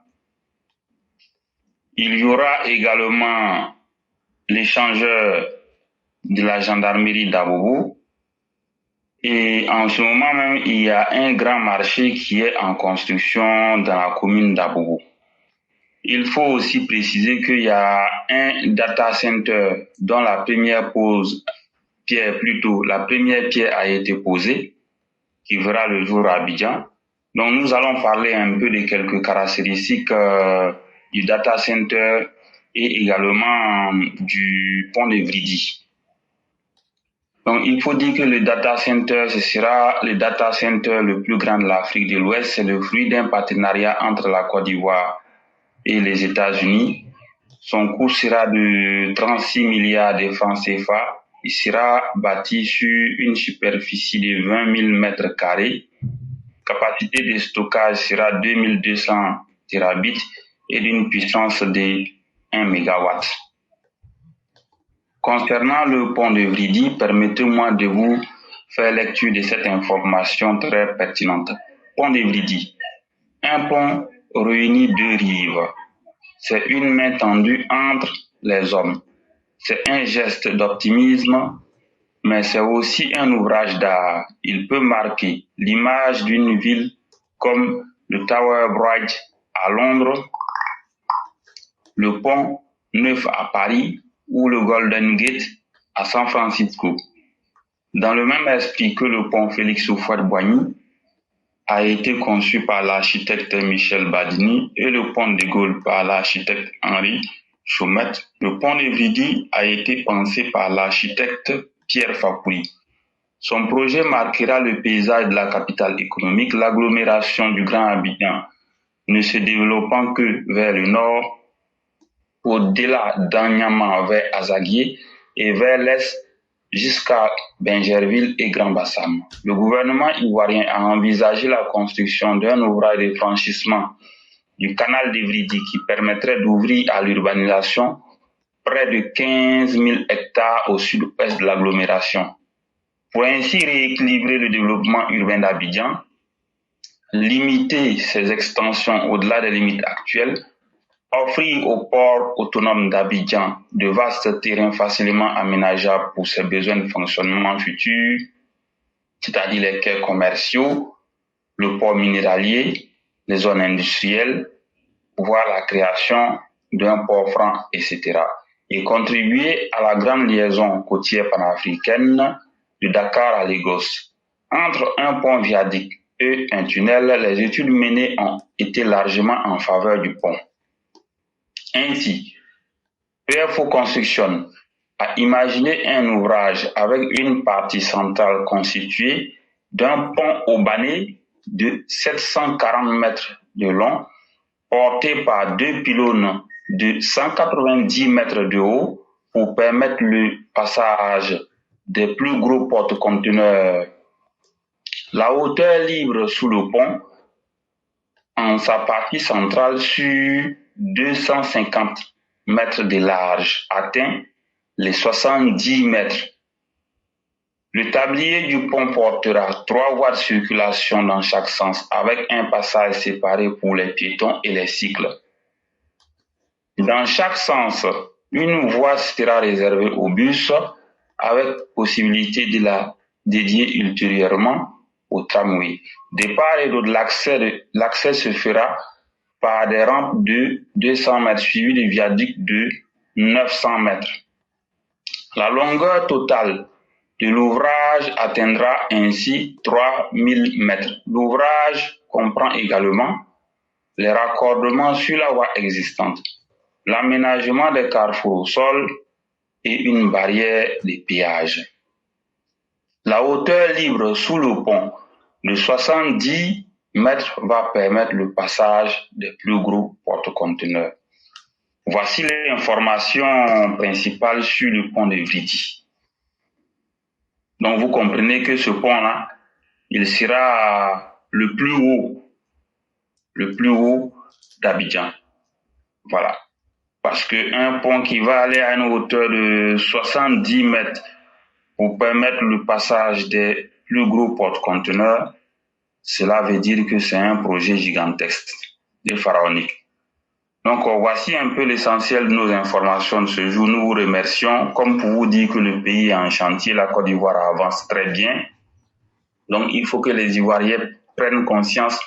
Il y aura également l'échangeur de la gendarmerie d'Abobo. Et en ce moment même, il y a un grand marché qui est en construction dans la commune d'Abobo. Il faut aussi préciser qu'il y a un data center dont la première pierre a été posée, qui verra le jour à Abidjan. Donc nous allons parler un peu de quelques caractéristiques du data center et également du pont de Vridi. Donc, il faut dire que le data center, ce sera le data center le plus grand de l'Afrique de l'Ouest. C'est le fruit d'un partenariat entre la Côte d'Ivoire et les États-Unis. Son coût sera de 36 milliards de francs CFA. Il sera bâti sur une superficie de 20 000 mètres carrés. Capacité de stockage sera 2200 terabits et d'une puissance de 1 mégawatt. Concernant le pont de Vridi, permettez-moi de vous faire lecture de cette information très pertinente. Pont de Vridi, un pont réunit deux rives. C'est une main tendue entre les hommes. C'est un geste d'optimisme, mais c'est aussi un ouvrage d'art. Il peut marquer l'image d'une ville comme le Tower Bridge à Londres, le pont Neuf à Paris, ou le Golden Gate à San Francisco. Dans le même esprit que le pont Félix Houphouët-Boigny a été conçu par l'architecte Michel Badini et le pont de Gaulle par l'architecte Henri Chaumette, le pont de Vidi a été pensé par l'architecte Pierre Fakoui. Son projet marquera le paysage de la capitale économique, l'agglomération du Grand Abidjan ne se développant que vers le nord, au-delà d'Anyama vers Azaguié et vers l'est jusqu'à Bingerville et Grand Bassam. Le gouvernement ivoirien a envisagé la construction d'un ouvrage de franchissement du canal d'Ivridi qui permettrait d'ouvrir à l'urbanisation près de 15 000 hectares au sud-ouest de l'agglomération. Pour ainsi rééquilibrer le développement urbain d'Abidjan, limiter ses extensions au-delà des limites actuelles, offrir au port autonome d'Abidjan de vastes terrains facilement aménageables pour ses besoins de fonctionnement futurs, c'est-à-dire les quais commerciaux, le port minéralier, les zones industrielles, voire la création d'un port franc, etc. Et contribuer à la grande liaison côtière panafricaine de Dakar à Lagos. Entre un pont viaduc et un tunnel, les études menées ont été largement en faveur du pont. Ainsi, PFO Construction a imaginé un ouvrage avec une partie centrale constituée d'un pont haubané de 740 mètres de long, porté par deux pylônes de 190 mètres de haut pour permettre le passage des plus gros porte-conteneurs. La hauteur libre sous le pont, en sa partie centrale sur 250 mètres de large, atteint les 70 mètres. Le tablier du pont portera 3 voies de circulation dans chaque sens avec un passage séparé pour les piétons et les cycles. Dans chaque sens, une voie sera réservée aux bus avec possibilité de la dédier ultérieurement au tramway. De part et d'autre, l'accès se fera par des rampes de 200 mètres suivies de viaducs de 900 mètres. La longueur totale de l'ouvrage atteindra ainsi 3000 mètres. L'ouvrage comprend également les raccordements sur la voie existante, l'aménagement des carrefours au sol et une barrière de péage. La hauteur libre sous le pont de 70 mètres va permettre le passage des plus gros porte-conteneurs. Voici les informations principales sur le pont de Vidi. Donc vous comprenez que ce pont-là, il sera le plus haut d'Abidjan. Voilà. Parce qu'un pont qui va aller à une hauteur de 70 mètres pour permettre le passage des plus gros porte-conteneurs, cela veut dire que c'est un projet gigantesque et pharaonique. Donc voici un peu l'essentiel de nos informations de ce jour. Nous vous remercions, comme pour vous dire que le pays est en chantier, la Côte d'Ivoire avance très bien. Donc il faut que les Ivoiriens prennent conscience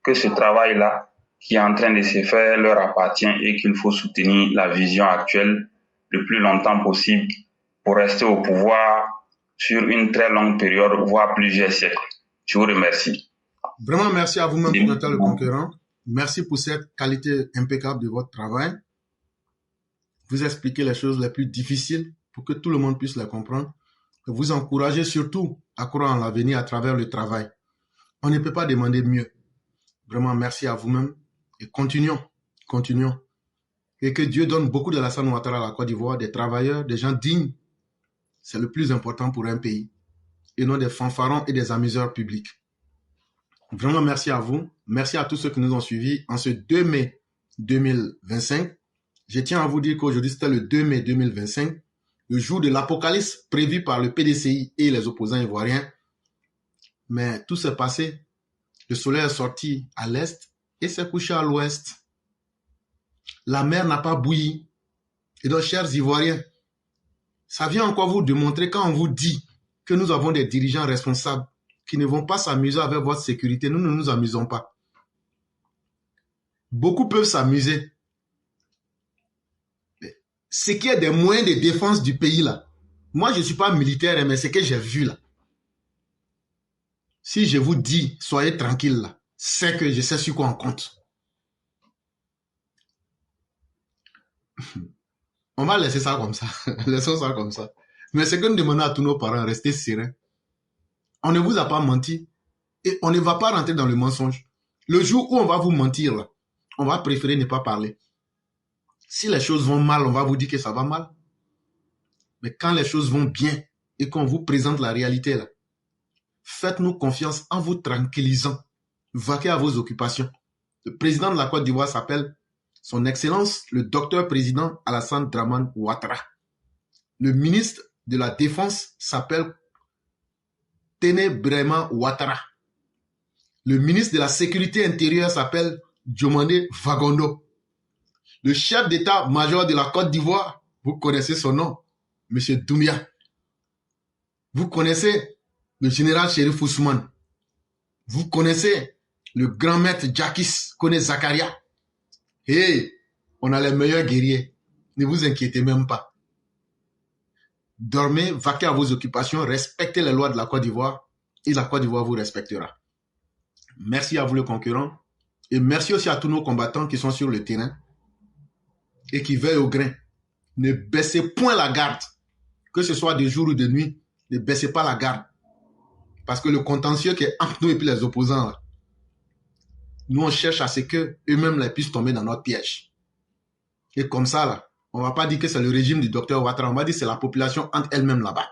que ce travail-là qui est en train de se faire leur appartient et qu'il faut soutenir la vision actuelle le plus longtemps possible pour rester au pouvoir sur une très longue période, voire plusieurs siècles. Je vous remercie. Vraiment, merci à vous-même, Jonathan Le Conquérant. Merci pour cette qualité impeccable de votre travail. Vous expliquez les choses les plus difficiles pour que tout le monde puisse les comprendre. Et vous encouragez surtout à croire en l'avenir à travers le travail. On ne peut pas demander mieux. Vraiment, merci à vous-même. Et continuons. Et que Dieu donne beaucoup de Alassane Ouattara à la Côte d'Ivoire, des travailleurs, des gens dignes. C'est le plus important pour un pays. Et non des fanfarons et des amuseurs publics. Vraiment, merci à vous. Merci à tous ceux qui nous ont suivis en ce 2 mai 2025. Je tiens à vous dire qu'aujourd'hui, c'était le 2 mai 2025, le jour de l'apocalypse prévu par le PDCI et les opposants ivoiriens. Mais tout s'est passé. Le soleil est sorti à l'est et s'est couché à l'ouest. La mer n'a pas bouilli. Et donc, chers Ivoiriens, ça vient encore vous démontrer quand on vous dit que nous avons des dirigeants responsables qui ne vont pas s'amuser avec votre sécurité. Nous ne nous amusons pas. Beaucoup peuvent s'amuser. Ce qui est des moyens de défense du pays là, Moi, je ne suis pas militaire, mais c'est que j'ai vu là. Si je vous dis, soyez tranquille là, c'est que je sais sur quoi on compte. On va laisser ça comme ça. Laissons ça comme ça. Mais c'est que nous demandons à tous nos parents, restez sereins. On ne vous a pas menti. Et on ne va pas rentrer dans le mensonge. Le jour où on va vous mentir, là, on va préférer ne pas parler. Si les choses vont mal, on va vous dire que ça va mal. Mais quand les choses vont bien et qu'on vous présente la réalité, là, faites-nous confiance en vous tranquillisant. Vaquez à vos occupations. Le président de la Côte d'Ivoire s'appelle Son Excellence, le docteur président Alassane Dramane Ouattara. Le ministre de la Défense s'appelle Téné Bréma Ouattara. Le ministre de la Sécurité intérieure s'appelle Djomane Fagondo. Le chef d'état-major de la Côte d'Ivoire, vous connaissez son nom, M. Doumbia. Vous connaissez le général Chérif Ousmane. Vous connaissez le grand maître Jacques Koné Zakaria. Hey, on a les meilleurs guerriers. Ne vous inquiétez même pas. Dormez, vaquez à vos occupations, respectez les lois de la Côte d'Ivoire et la Côte d'Ivoire vous respectera. Merci à vous, le concurrent. Et merci aussi à tous nos combattants qui sont sur le terrain et qui veillent au grain. Ne baissez point la garde. Que ce soit de jour ou de nuit, ne baissez pas la garde. Parce que le contentieux qui est entre nous et puis les opposants, là, nous on cherche à ce qu'eux-mêmes puissent tomber dans notre piège. Et comme ça, là, on ne va pas dire que c'est le régime du docteur Ouattara, on va dire que c'est la population entre elle-même là-bas.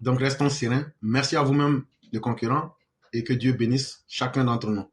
Donc restons sereins. Merci à vous-même, les concurrents, et que Dieu bénisse chacun d'entre nous.